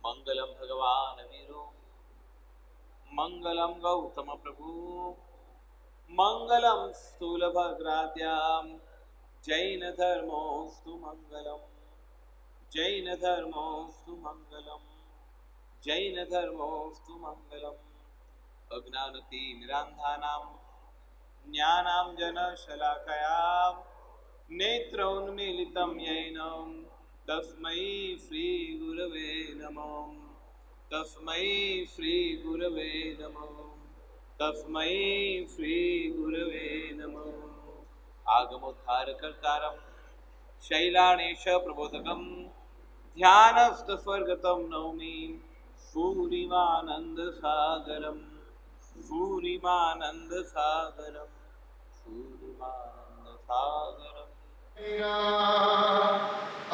मंगलम भगवान वीरो मंगलम गौतम प्रभु मंगलम स्थूलभद्राद्याम जैन धर्मोस्तु मंगलम जैन धर्मोस्तु मंगलम जैन धर्मोस्तु मंगलम अज्ञानतिमिरान्धानां ज्ञानाञ्जनशलाकयां नेत्रोन्मीलितं येन तस्मै श्रीगुरवे नमः तस्मै श्रीगुरवे नमः तस्मै श्रीगुरवे नमः। आगमोद्धारकर्तारं शैलानेश प्रबोधकं ध्यानस्थस्वर्गतं नौमि सूरिमानन्दसागरं सूरिमानन्दसागरं सूरिमानन्दसागरम्।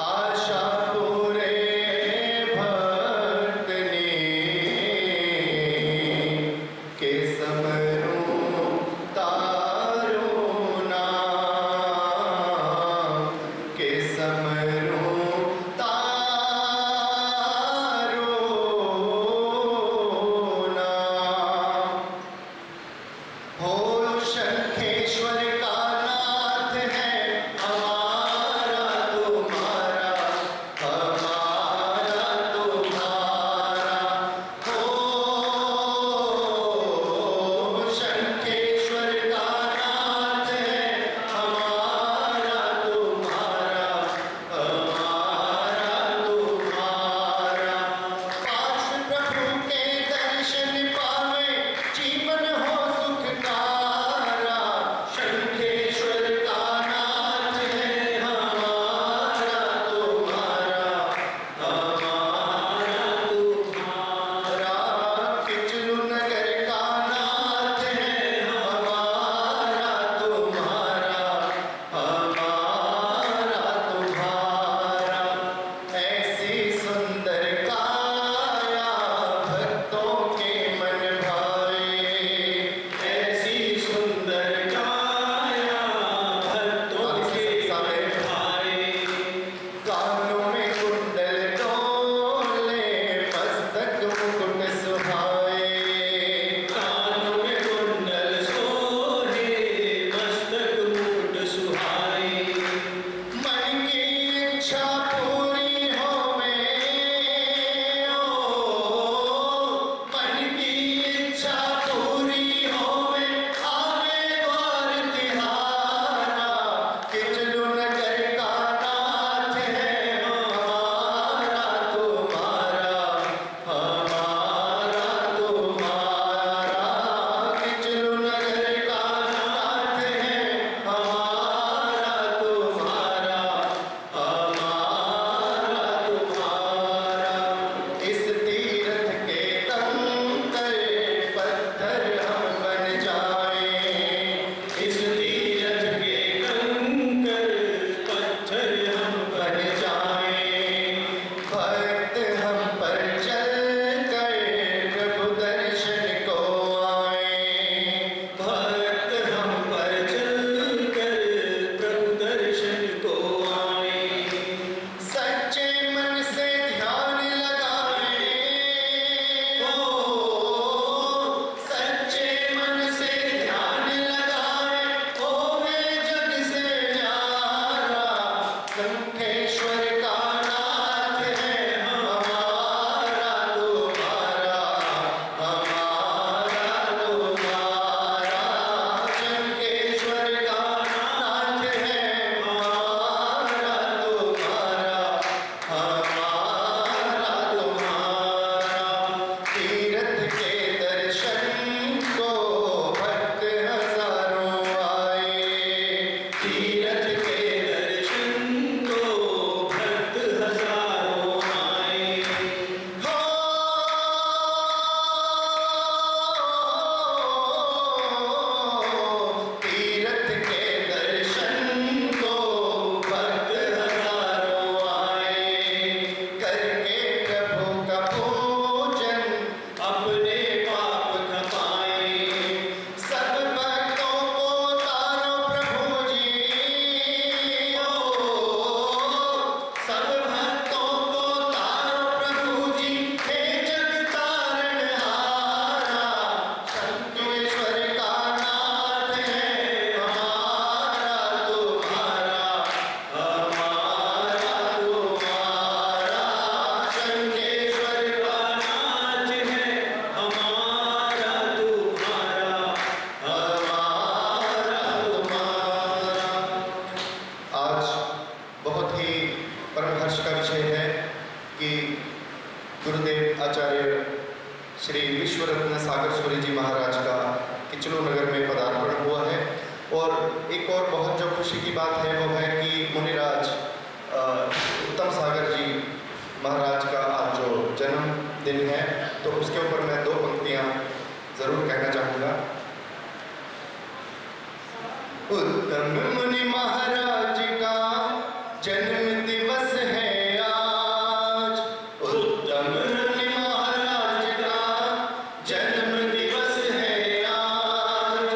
आशा पूरे भक्त ने के समरो तारो नाम के समरो तारो नाम हो शंखेश्वर का नाथ है हमारा तुम्हारा श्री विश्वरत्न सागर जी महाराज का किचलू नगर में पदार्पण हुआ है। और एक और बहुत जो खुशी की बात है वो है कि मुनिराज उत्तम सागर जी महाराज का आज जो जन्मदिन है, तो उसके ऊपर मैं 2 पंक्तियाँ ज़रूर कहना चाहूँगा। उत्तम मुनि महाराज का जन्म दिवस है आज, उत्तम मुनि महाराज का जन्म दिवस है आज।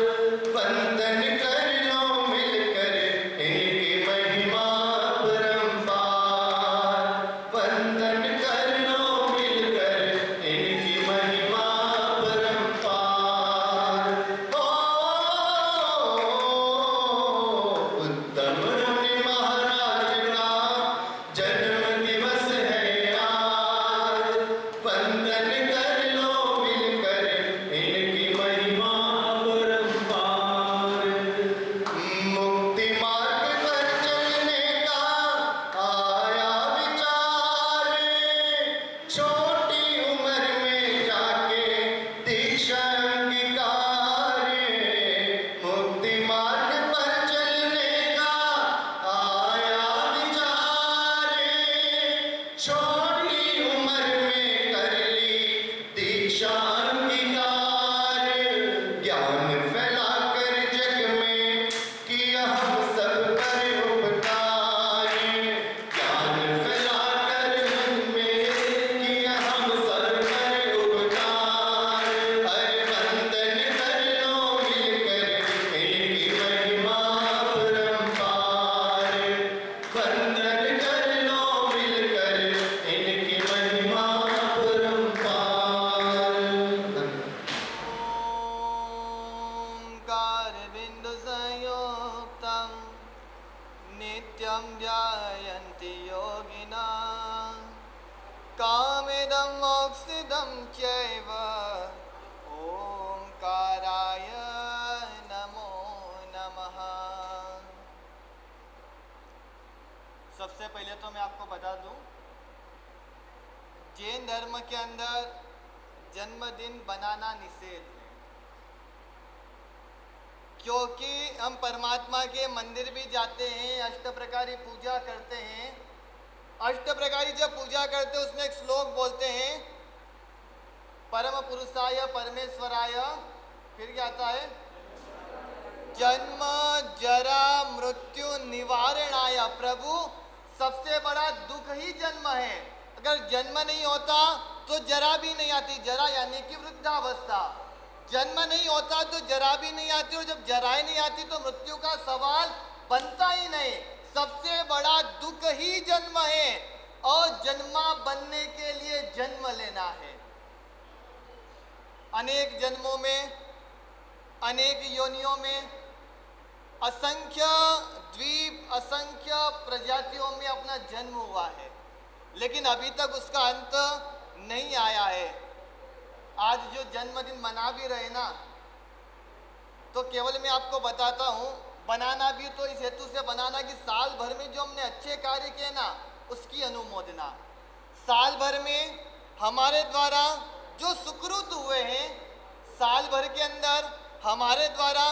वंदन कर लो मिलकर इनकी महिमा परंपार, वंदन कर लो मिलकर इनकी महिमा परंपार। उत्तम मुनि महाराज का जन्म दिवस है आज, वंदन कर लो मिलकर इनकी महिमा परंपार। मुक्ति मार्ग पर चलने का आया विचार, छोटी उम्र में जाके दीक्षा अंगीकार। मुक्ति मार्ग पर चलने का आया विचार, छोटी उम्र में कर ली दीक्षा अंगीकार। ज्ञान फैलाकर जग में किया हम सब पर उपकार, ज्ञान फैलाकर जग में किया हम सब पर उपकार। अरे वंदन कर लो मिलकर इनकी महिमा परंपार, वंदन कर लो मिलकर इनकी महिमा परंपार। ओंकारबिंदु संयुक्तं नित्यं ध्यायन्ति योगिना, कामिदं मोक्षिदं चैव ओंकाराय नमो नमः। सबसे पहले तो मैं आपको बता दूं, जैन धर्म के अंदर जन्मदिन बनाना निषेध है, क्योंकि हम परमात्मा के मंदिर भी जाते हैं, अष्टप्रकारी पूजा करते हैं। अष्टप्रकारी जब पूजा करते हैं उसमें एक श्लोक बोलते हैं, परम पुरुषाय परमेश्वराय, फिर क्या आता है, जन्म जरा मृत्यु निवारणाय। प्रभु सबसे बड़ा दुख ही जन्म है। अगर जन्म नहीं होता तो जरा भी नहीं आती, जरा यानी कि वृद्धावस्था। जन्म नहीं होता तो जरा भी नहीं आती, और जब जराएं नहीं आती तो मृत्यु का सवाल बनता ही नहीं। सबसे बड़ा दुख ही जन्म है, और जन्मा बनने के लिए जन्म लेना है। अनेक जन्मों में, अनेक योनियों में, असंख्य द्वीप, असंख्य प्रजातियों में अपना जन्म हुआ है, लेकिन अभी तक उसका अंत नहीं आया है। आज जो जन्मदिन मना भी रहे ना, तो केवल मैं आपको बताता हूँ, बनाना भी तो इस हेतु से बनाना कि साल भर में जो हमने अच्छे कार्य किए ना, उसकी अनुमोदना। साल भर में हमारे द्वारा जो सुकृत हुए हैं, साल भर के अंदर हमारे द्वारा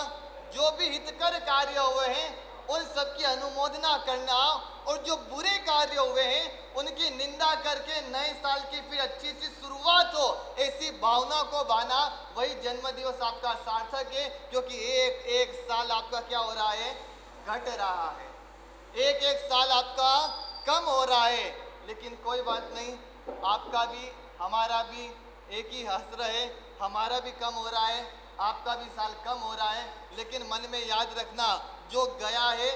जो भी हितकर कार्य हुए हैं, उन सब की अनुमोदना करना, और जो बुरे कार्य हुए हैं उनकी निंदा करके नए साल की फिर अच्छी सी शुरुआत हो, ऐसी भावना को बाना, वही जन्म दिवस आपका सार्थक है। क्योंकि एक एक साल आपका क्या हो रहा है, घट रहा है, एक एक साल आपका कम हो रहा है। लेकिन कोई बात नहीं, आपका भी हमारा भी एक ही हस्र है, हमारा भी कम हो रहा है, आपका भी साल कम हो रहा है। लेकिन मन में याद रखना, जो गया है,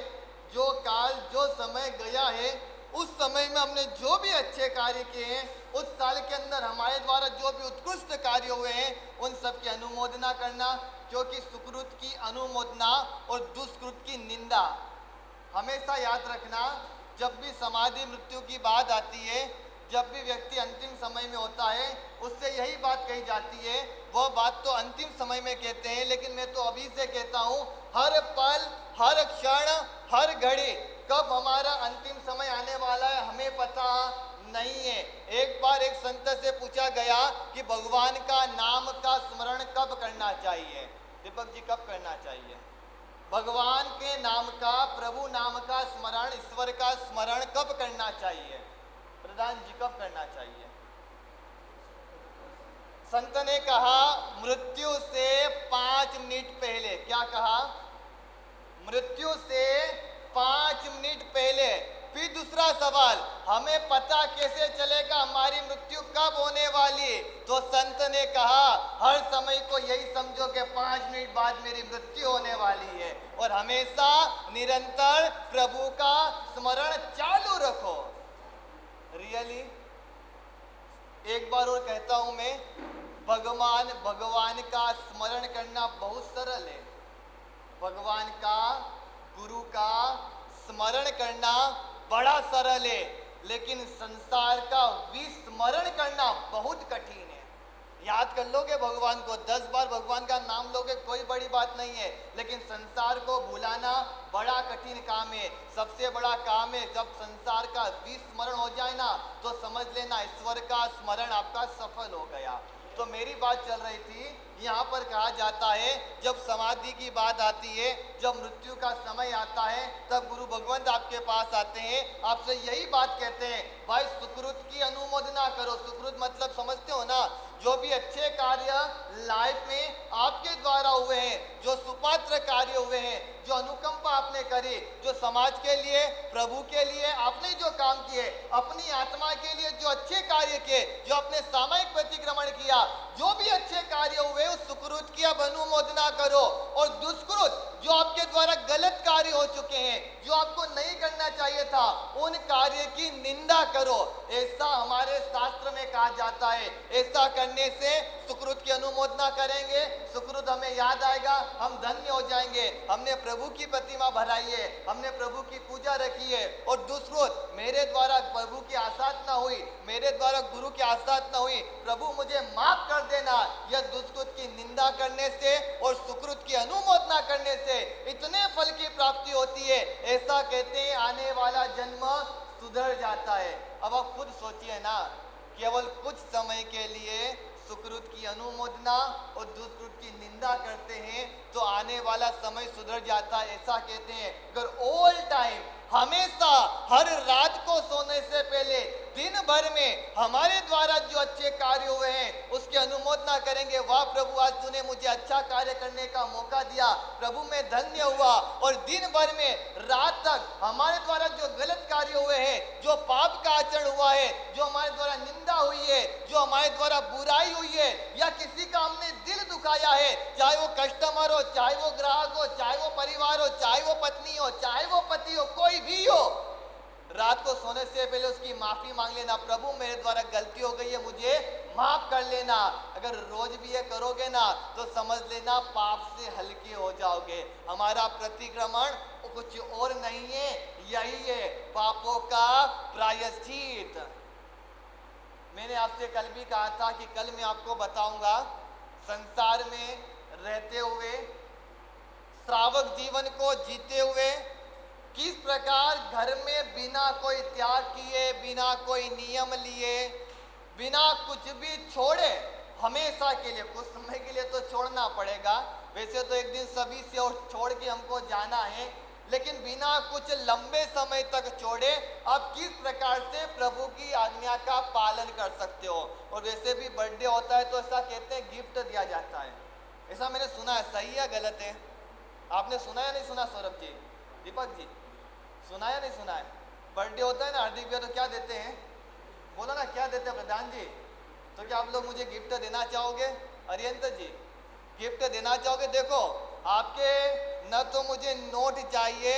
जो काल, जो समय गया है, उस समय में हमने जो भी अच्छे कार्य किए हैं, उस साल के अंदर हमारे द्वारा जो भी उत्कृष्ट कार्य हुए हैं, उन सब की अनुमोदना करना। क्योंकि सुकृत की अनुमोदना और दुष्कृत की निंदा हमेशा याद रखना। जब भी समाधि मृत्यु की बात आती है, जब भी व्यक्ति अंतिम समय में होता है, उससे यही बात कही जाती है। वह बात तो अंतिम समय में कहते हैं, लेकिन मैं तो अभी से कहता हूँ, हर पल, हर क्षण, हर घड़ी कब हमारा अंतिम समय आने वाला है हमें पता नहीं है। एक बार एक संत से पूछा गया कि भगवान का नाम का स्मरण कब करना चाहिए। दीपक जी, कब करना चाहिए? भगवान के नाम का, प्रभु नाम का स्मरण, ईश्वर का स्मरण कब करना चाहिए? प्रधान जी, कब करना चाहिए? संत ने कहा मृत्यु से 5 मिनट पहले। क्या कहा? मृत्यु से 5 मिनट पहले। फिर दूसरा सवाल, हमें पता कैसे चलेगा हमारी मृत्यु कब होने वाली? तो संत ने कहा हर समय को यही समझो कि 5 मिनट बाद मेरी मृत्यु होने वाली है, और हमेशा निरंतर प्रभु का स्मरण चालू रखो। रियली एक बार और कहता हूं मैं, भगवान का स्मरण करना बहुत सरल है। भगवान का, गुरु का स्मरण करना बड़ा सरल है, लेकिन संसार का विस्मरण करना बहुत कठिन है। याद कर लोगे भगवान को, 10 बार भगवान का नाम लोगे, कोई बड़ी बात नहीं है, लेकिन संसार को भुलाना बड़ा कठिन काम है। सबसे बड़ा काम है जब संसार का विस्मरण हो जाए ना, तो समझ लेना ईश्वर का स्मरण आपका सफल हो गया। तो मेरी बात चल रही थी, यहाँ पर कहा जाता है जब समाधि की बात आती है, जब मृत्यु का समय आता है, तब गुरु भगवंत आपके पास आते हैं, आपसे यही बात कहते हैं, भाई सुकृत की अनुमोदना करो। सुकृत मतलब समझते हो ना, जो भी अच्छे कार्य लाइफ में आपके द्वारा हुए हैं, जो सुपात्र कार्य हुए हैं, जो अनुकंपा आपने करी, जो समाज के लिए, प्रभु के लिए आपने जो काम किए, अपनी आत्मा के लिए जो अच्छे कार्य किए, जो अपने सामयिक प्रतिक्रमण किया, जो भी अच्छे कार्य हुए उस सुकृत की अब अनुमोदना करो। और दुष्कृत जो आपके द्वारा गलत कार्य हो चुके हैं, जो आपको नहीं करना चाहिए था, उन कार्य की निंदा करो। ऐसा हमारे शास्त्र में कहा जाता है। ऐसा करने से सुकृत की अनुमोदना करेंगे, सुकृत हमें याद आएगा, हम धन्य हो जाएंगे, हमने प्रभु की प्रतिमा भराई है, हमने प्रभु की पूजा रखी है। और दुष्कृत, मेरे द्वारा प्रभु की आसाधना हुई, मेरे द्वारा गुरु की आसाधना हुई, प्रभु मुझे माफ कर देना। यह दुष्कृत की निंदा करने से और सुकृत की अनुमोदना करने से इतने फल की प्राप्ति होती है। ऐसा कहते हैं आने वाला जन्म सुधर जाता है। अब आप खुद सोचिए ना, केवल कुछ समय के लिए सुकृत की अनुमोदना और दुष्कृत की निंदा करते हैं तो आने वाला समय सुधर जाता है, ऐसा कहते हैं। अगर ऑल टाइम, हमेशा, हर रात को सोने से पहले दिन भर में हमारे द्वारा जो अच्छे कार्य हुए हैं उसकी अनुमोदना करेंगे, वाह प्रभु आज तूने मुझे अच्छा कार्य करने का मौका दिया, प्रभु मैं धन्य हुआ। और दिन भर में रात तक हमारे द्वारा जो गलत कार्य हुए हैं, जो पाप का आचरण हुआ है, जो हमारे द्वारा निंदा हुई है, जो हमारे द्वारा बुराई हुई है, या किसी का हमने दिल दुखाया है, चाहे वो कस्टमर हो, चाहे वो ग्राहक हो, चाहे वो परिवार हो, चाहे वो पत्नी हो, चाहे वो पति हो, कोई भी हो, रात को सोने से पहले उसकी माफी मांग लेना, प्रभु मेरे द्वारा गलती हो गई है, मुझे माफ कर लेना। अगर रोज भी ये करोगे ना तो समझ लेना पाप से हल्के हो जाओगे। हमारा प्रतिक्रमण कुछ और नहीं है, यही है पापों का प्रायश्चित। मैंने आपसे कल भी कहा था कि कल मैं आपको बताऊंगा संसार में रहते हुए, श्रावक जीवन को जीते हुए, किस प्रकार घर में बिना कोई त्याग किए, बिना कोई नियम लिए, बिना कुछ भी छोड़े, हमेशा के लिए, कुछ समय के लिए तो छोड़ना पड़ेगा, वैसे तो एक दिन सभी से और छोड़ के हमको जाना है, लेकिन बिना कुछ लंबे समय तक छोड़े आप किस प्रकार से प्रभु की आज्ञा का पालन कर सकते हो। और वैसे भी बर्थडे होता है तो ऐसा कहते हैं गिफ्ट दिया जाता है, ऐसा मैंने सुना है, सही है गलत है? आपने सुना या नहीं सुना सौरभ जी, दीपक जी, सुना या नहीं सुना है? बर्थडे होता है ना हार्दिक भैया, तो क्या देते हैं? बोलो ना क्या देते हैं प्रधान जी? तो क्या आप लोग मुझे गिफ्ट देना चाहोगे? अरियंत जी गिफ्ट देना चाहोगे? देखो आपके न तो मुझे नोट चाहिए,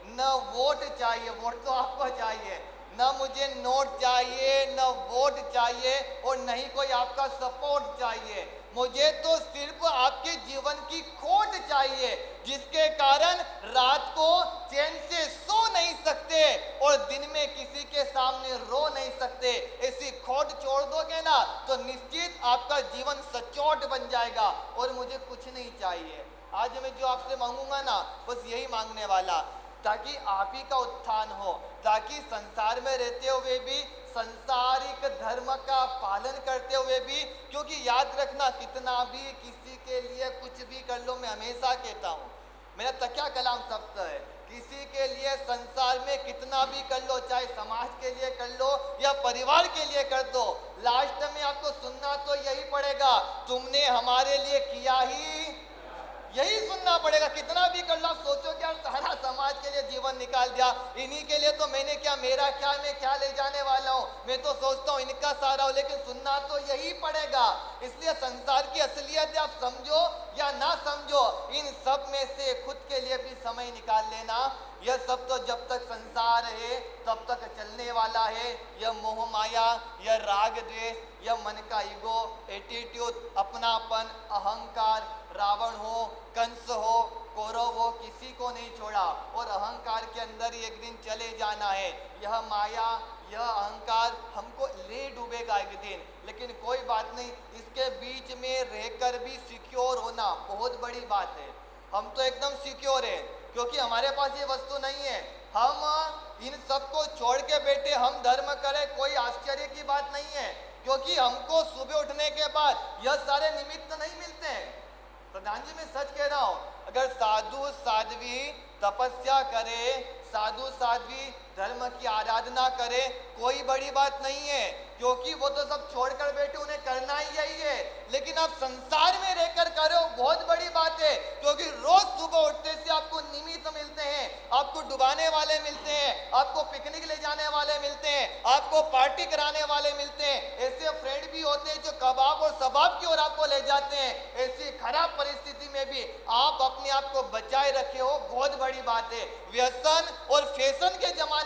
न वोट चाहिए, वोट तो आपको चाहिए, न मुझे नोट चाहिए, न वोट चाहिए, और नहीं कोई आपका सपोर्ट चाहिए। मुझे तो सिर्फ आपके जीवन की खोट चाहिए, जिसके कारण रात को चैन से सो नहीं सकते और दिन में किसी के सामने रो नहीं सकते। ऐसी खोट छोड़ दोगे ना तो निश्चित आपका जीवन सचोट बन जाएगा। और मुझे कुछ नहीं चाहिए, आज मैं जो आपसे मांगूंगा ना बस यही मांगने वाला, ताकि आप ही का उत्थान हो, ताकि संसार में रहते हुए भी संसारिक धर्म का पालन करते हुए भी, क्योंकि याद रखना कितना भी किसी के लिए कुछ भी कर लो, मैं हमेशा कहता हूँ, मेरा तकिया कलाम सख्त है, किसी के लिए संसार में कितना भी कर लो, चाहे समाज के लिए कर लो या परिवार के लिए कर दो, लास्ट में आपको सुनना तो यही पड़ेगा, तुमने हमारे लिए किया ही, यही सुनना पड़ेगा। कितना भी कर लो, आप सोचो कि यार सारा समाज के लिए जीवन निकाल दिया, इन्हीं के लिए तो मैंने क्या, मेरा क्या, मैं क्या ले जाने वाला हूँ, मैं तो सोचता हूँ इनका सारा हो, लेकिन सुनना तो यही पड़ेगा। इसलिए संसार की असलियत आप समझो या ना समझो, इन सब में से खुद के लिए भी समय निकाल लेना। यह सब तो जब तक संसार है तब तक चलने वाला है। यह मोह माया, यह राग द्वेष, यह मन का ईगो, एटीट्यूड, अपनापन, अहंकार, रावण हो, कंस हो, कौरव हो, किसी को नहीं छोड़ा और अहंकार के अंदर ही एक दिन चले जाना है। यह माया, यह अहंकार हमको ले डूबेगा एक दिन, लेकिन कोई बात नहीं, इसके बीच में रहकर भी सिक्योर होना बहुत बड़ी बात है। हम तो एकदम सिक्योर है क्योंकि हमारे पास ये वस्तु नहीं है। हम इन सबको छोड़ के बैठे हम धर्म करें, कोई आश्चर्य की बात नहीं है, क्योंकि हमको सुबह उठने के बाद यह सारे निमित्त नहीं मिलते हैं। प्रधान जी मैं सच कह रहा हूं, अगर साधु साध्वी तपस्या करे, साधु साध्वी धर्म की आराधना करे, कोई बड़ी बात नहीं है, क्योंकि वो तो सब छोड़कर बैठे, उन्हें करना ही यही है। लेकिन आप संसार में रहकर करो, बहुत बड़ी बात है, क्योंकि रोज सुबह उठते से आपको निमित्त मिलते हैं, आपको डुबाने वाले मिलते हैं, आपको पिकनिक ले जाने वाले मिलते हैं, आपको पार्टी कराने वाले मिलते हैं। ऐसे फ्रेंड भी होते हैं जो कबाब और सबाब की ओर आपको ले जाते हैं। ऐसी खराब परिस्थिति में भी आप अपने आप को बचाए रखे हो, बहुत बड़ी बात है। व्यसन और फैशन के जमाने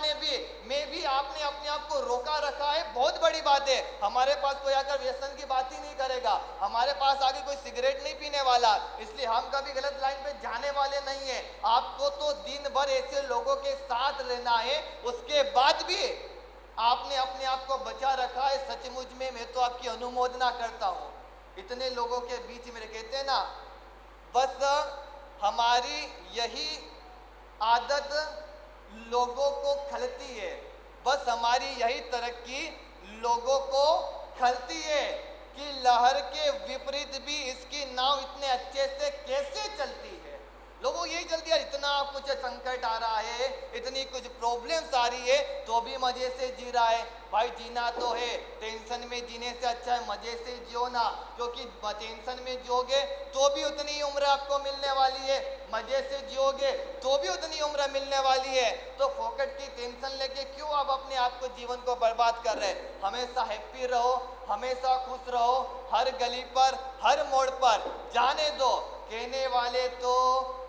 में भी आपने अपने आप को रोका रखा है, बहुत बड़ी बात है। हमारे पास कोई आकर व्यसन की बात ही नहीं करेगा, हमारे पास आगे कोई सिगरेट नहीं पीने वाला, इसलिए हम कभी गलत लाइन पे जाने वाले नहीं है। आपको तो दिन भर ऐसे लोगों के साथ रहना है, उसके बाद भी आपने अपने आप को बचा रखा है। सचमुच में मैं तो आपकी अनुमोदना करता हूँ। इतने लोगों के बीच में कहते हैं ना, बस हमारी यही आदत लोगों को खलती है, बस हमारी यही तरक्की लोगों को खलती है कि लहर के विपरीत भी इसकी नाव इतने अच्छे से कैसे चलती है। लोगों यही चलती है, इतना कुछ संकट आ रहा है, इतनी कुछ प्रॉब्लम्स आ रही है, तो भी मजे से जी रहा है। भाई जीना तो है, टेंशन में जीने से अच्छा है मजे से जियो ना, क्योंकि टेंशन में जियोगे तो भी उतनी उम्र आपको मिलने वाली है, मजे से जियोगे तो भी उतनी उम्र मिलने वाली है। तो फोकट की टेंशन लेके क्यों आप अपने आप को जीवन को बर्बाद कर रहे हैं। हमेशा हैप्पी रहो, हमेशा खुश रहो, हर गली पर हर मोड़ पर जाने दो, कहने वाले तो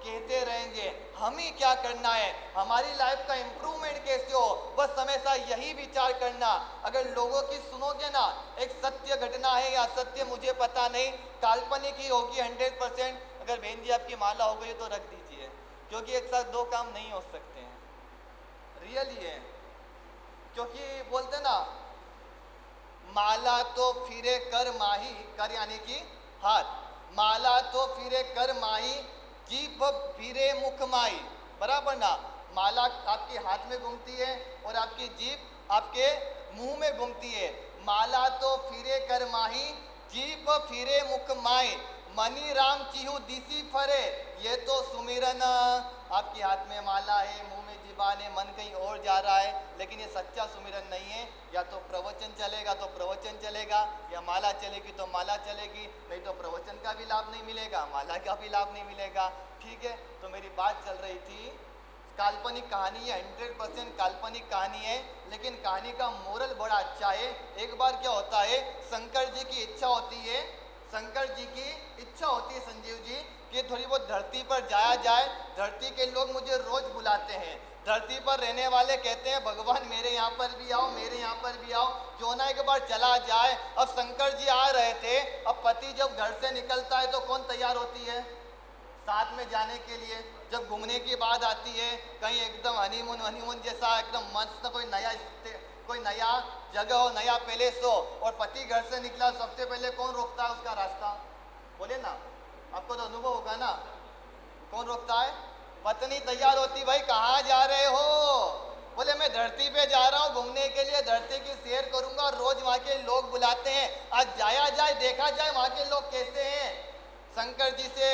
कहते रहेंगे, हमें क्या करना है, हमारी लाइफ का इम्प्रूवमेंट कैसे हो, बस हमेशा यही विचार करना। अगर लोगों की सुनोगे ना, एक सत्य घटना है या असत्य मुझे पता नहीं, काल्पनिक ही होगी 100%। अगर बहन जी आपकी माला हो गई तो रख दीजिए, क्योंकि एक साथ दो काम नहीं हो सकते हैं, रियली है। क्योंकि बोलते ना, माला तो फिरे कर माही, कर यानी कि हाथ, माला तो फिरे कर माही, जीभ फिरे मुख माही, बराबर ना। माला आपके हाथ में घूमती है और आपकी जीभ आपके मुंह में घूमती है। माला तो फिरे कर माही, जीभ फिरे मुख माही, मनी राम चिहु दिसी फरे। ये तो सुमिरन, आपके हाथ में माला है, मुंह में जीबान है, मन कहीं और जा रहा है, लेकिन ये सच्चा सुमिरन नहीं है। या तो प्रवचन चलेगा तो प्रवचन चलेगा, या माला चलेगी तो माला चलेगी, नहीं तो प्रवचन का भी लाभ नहीं मिलेगा, माला का भी लाभ नहीं मिलेगा। ठीक है, तो मेरी बात चल रही थी, काल्पनिक कहानी है, 100% काल्पनिक कहानी है, लेकिन कहानी का मोरल बड़ा अच्छा है। एक बार क्या होता है, शंकर जी की इच्छा होती है, शंकर जी की इच्छा होती है संजीव जी कि थोड़ी बहुत धरती पर जाया जाए। धरती के लोग मुझे रोज बुलाते हैं, धरती पर रहने वाले कहते हैं भगवान मेरे यहाँ पर भी आओ, मेरे यहाँ पर भी आओ, क्यों ना एक बार चला जाए। अब शंकर जी आ रहे थे, अब पति जब घर से निकलता है तो कौन तैयार होती है साथ में जाने के लिए। जब घूमने की बात आती है, कहीं एकदम हनीमून जैसा एकदम मस्त कोई नया जगह हो, नया पैलेस हो, और पति घर से निकला, सबसे पहले कौन रोकता है उसका रास्ता, बोले ना, आपको तो अनुभव होगा ना, कौन रोकता है? पत्नी तैयार होती, भाई कहाँ जा रहे हो? बोले मैं धरती पे जा रहा हूँ घूमने के लिए, धरती की सैर देखा जाए वहां के लोग कैसे हैं। शंकर जी से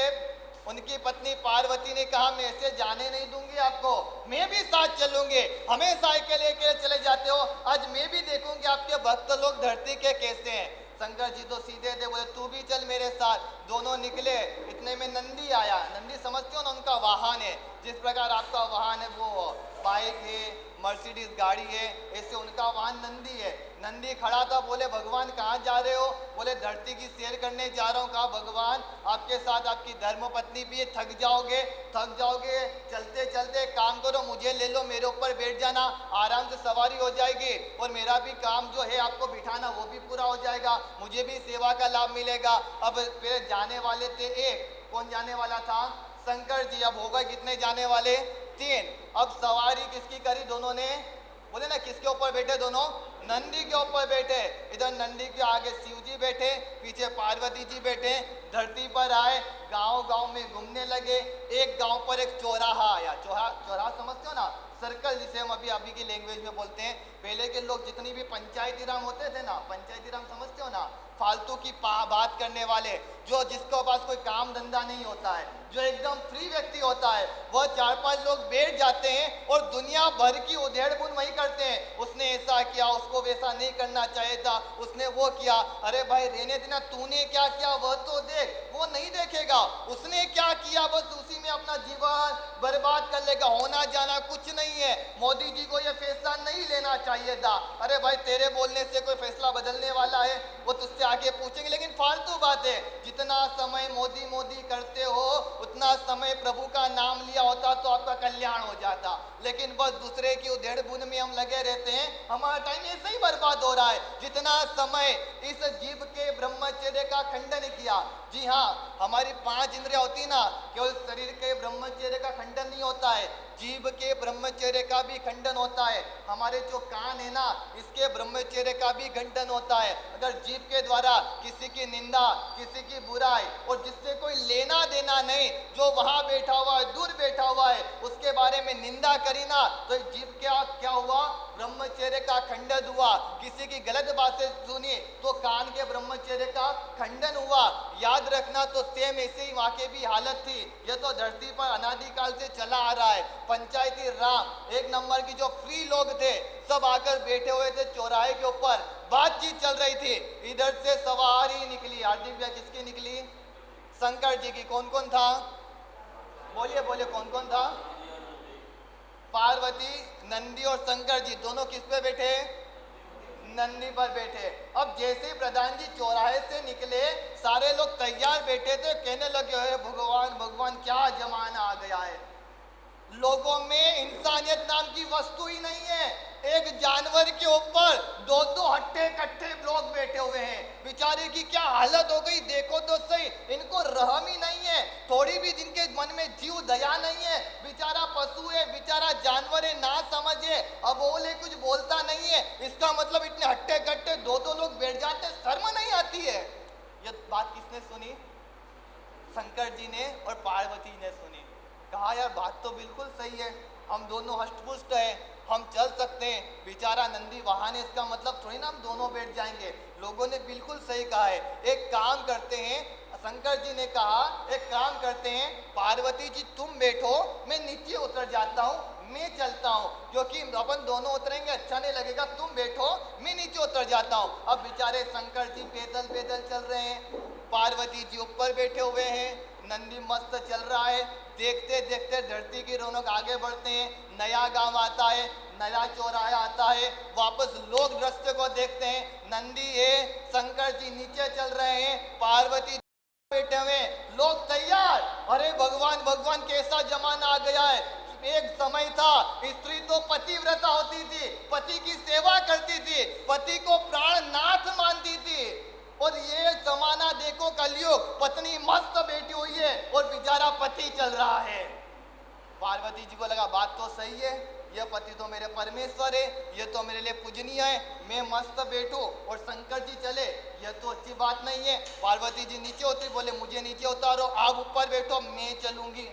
उनकी पत्नी पार्वती ने कहा, मैं ऐसे जाने नहीं दूंगी आपको, मैं भी साथ चलूंगी, हमेशा अकेले अकेले चले जाते हो, आज मैं भी देखूंगी आपके भक्त लोग धरती के कैसे हैं। शंकर जी तो सीधे थे, बोले तू भी चल मेरे साथ। दोनों निकले, इतने में नंदी आया। नंदी समझते हो ना, उनका वाहन है, जिस प्रकार आपका वाहन है वो बाइक है, मर्सिडीज गाड़ी है, ऐसे उनका वाहन नंदी है। नंदी खड़ा था, बोले भगवान कहाँ जा रहे हो? बोले धरती की सैर करने जा रहा हूँ। कहा भगवान आपके साथ आपकी धर्म पत्नी भी है, थक जाओगे, चलते चलते काम करो, मुझे ले लो, मेरे ऊपर बैठ जाना, आराम से सवारी हो जाएगी और मेरा भी काम जो है आपको बिठाना वो भी पूरा हो जाएगा, मुझे भी सेवा का लाभ मिलेगा। अब फिर जाने वाले थे एक, कौन जाने वाला था? शंकर जी। अब होगा कितने जाने वाले? 3। अब सवारी किसकी करी दोनों ने? बोले ना किसके ऊपर बैठे दोनों? नंदी के ऊपर बैठे। इधर नंदी के आगे शिव जी बैठे, पीछे पार्वती जी बैठे। धरती पर आए, गांव गांव में घूमने लगे। एक गांव पर एक चौराहा आया। चौराहा समझते हो ना, सर्कल जिसे हम अभी की लैंग्वेज में बोलते हैं। पहले के लोग जितनी भी पंचायती राम होते थे ना, पंचायती राम समझते हो ना, फालतू की बात करने वाले, जो जिसके पास कोई काम धंधा नहीं होता है, जो एकदम फ्री व्यक्ति होता है, वह 4-5 लोग बैठ जाते हैं और दुनिया भर की उधेड़ बुन वही करते हैं। उसने ऐसा किया, उसको वैसा नहीं करना चाहिए था, उसने वो किया। अरे भाई रहने देना, तूने क्या किया वह तो देख। वो नहीं देखेगा उसने क्या किया, बस उसी में अपना जीवन बर्बाद कर लेगा। होना जाना कुछ नहीं है। मोदी जी को यह फैसला नहीं लेना चाहिए था। अरे भाई तेरे बोलने से कोई फैसला बदलने वाला है? वो तुझसे आगे पूछेंगे, लेकिन फालतू बात है। जितना समय मोदी मोदी करते हो उतना समय प्रभु का नाम लिया होता तो आपका कल्याण हो जाता। लेकिन बस दूसरे की उधेड़ बुन में हम लगे रहते हैं, हमारा टाइम ऐसे ही बर्बाद हो रहा है। जितना समय इस जीव के ब्रह्मचर्य का खंडन किया, जी हाँ, हमारी 5 इंद्रियां होती ना, केवल शरीर के ब्रह्मचर्य का खंडन नहीं होता है, जीव के ब्रह्मचर्य का भी खंडन होता है। हमारे जो कान है ना, इसके ब्रह्मचर्य का भी खंडन होता है। अगर जीव के द्वारा किसी की निंदा, किसी की बुराई और जिससे कोई लेना देना नहीं, जो वहां बैठा हुआ है, दूर बैठा हुआ है, उसके बारे में निंदा करी ना, तो जीव क्या हुआ? ब्रह्मचर्य का खंडन हुआ। किसी की गलत बातें सुनी तो कान के ब्रह्मचर्य का खंडन हुआ। याद रखना, तो सेम ऐसे ही वहां की भी हालत थी। यह तो धरती पर अनादिकाल से चला आ रहा है। पंचायती राम 1 नंबर की जो फ्री लोग थे, सब आकर बैठे हुए थे चौराहे के ऊपर, बातचीत चल रही थी। इधर से सवारी निकली। हार्दिक भैया किसकी निकली? शंकर जी की। कौन कौन था? बोलिए बोलिए, कौन कौन था? पार्वती, नंदी और शंकर जी दोनों किस पे बैठे? नंदी पर बैठे। अब जैसे ही प्रधान जी चौराहे से निकले, सारे लोग तैयार बैठे थे, कहने लगे, हे भगवान भगवान क्या जमाना आ गया है। लोगों में इंसानियत नाम की वस्तु ही नहीं है। एक जानवर के ऊपर 2-2 हट्टे कट्टे लोग बैठे हुए हैं। बेचारे की क्या हालत हो गई, देखो तो सही। इनको रहम ही नहीं है, थोड़ी भी जिनके मन में जीव दया नहीं है। बेचारा पशु है, बेचारा जानवर है, ना समझे, अब बोले कुछ बोलता नहीं है। इसका मतलब इतने हट्टे कट्टे 2-2 लोग बैठ जाते, शर्म नहीं आती है। ये बात किसने सुनी? शंकर जी ने और पार्वती ने सुनी। कहा यार बात तो बिल्कुल सही है, हम दोनों हष्टपुष्ट हैं, हम चल सकते हैं। बेचारा नंदी वाहन है, इसका मतलब थोड़ी ना हम दोनों बैठ जाएंगे। लोगों ने बिल्कुल सही कहा है। एक काम करते हैं, शंकर जी ने कहा एक काम करते हैं, पार्वती जी तुम बैठो, मैं नीचे उतर जाता हूँ, मैं चलता हूँ, क्योंकि अपन दोनों उतरेंगे अच्छा नहीं लगेगा। तुम बैठो, मैं नीचे उतर जाता हूँ। अब बेचारे शंकर जी पैदल पैदल चल रहे हैं, पार्वती जी ऊपर बैठे हुए हैं, नंदी मस्त चल रहा है। देखते देखते धरती की रौनक आगे बढ़ते हैं। नया गांव आता है, नया चौराहा आता है, वापस लोग रास्ते को देखते हैं। नंदी है, शंकर जी नीचे चल रहे हैं, पार्वती बैठे हुए, लोग तैयार। अरे भगवान भगवान कैसा जमाना आ गया है। एक समय था स्त्री तो पतिव्रता होती थी, पति की सेवा करती थी, पति को प्राणनाथ मानती थी। और ये जमाना देखो कलयुग, पत्नी मस्त बैठी हुई है और बेचारा पति चल रहा है। पार्वती जी को लगा बात तो सही है, यह पति तो मेरे परमेश्वर है, ये तो मेरे लिए पूजनीय है, मैं मस्त बैठूं और शंकर जी चले, यह तो अच्छी बात नहीं है। पार्वती जी नीचे उतरी, बोले मुझे नीचे उतारो, आप ऊपर बैठो, मैं चलूंगी।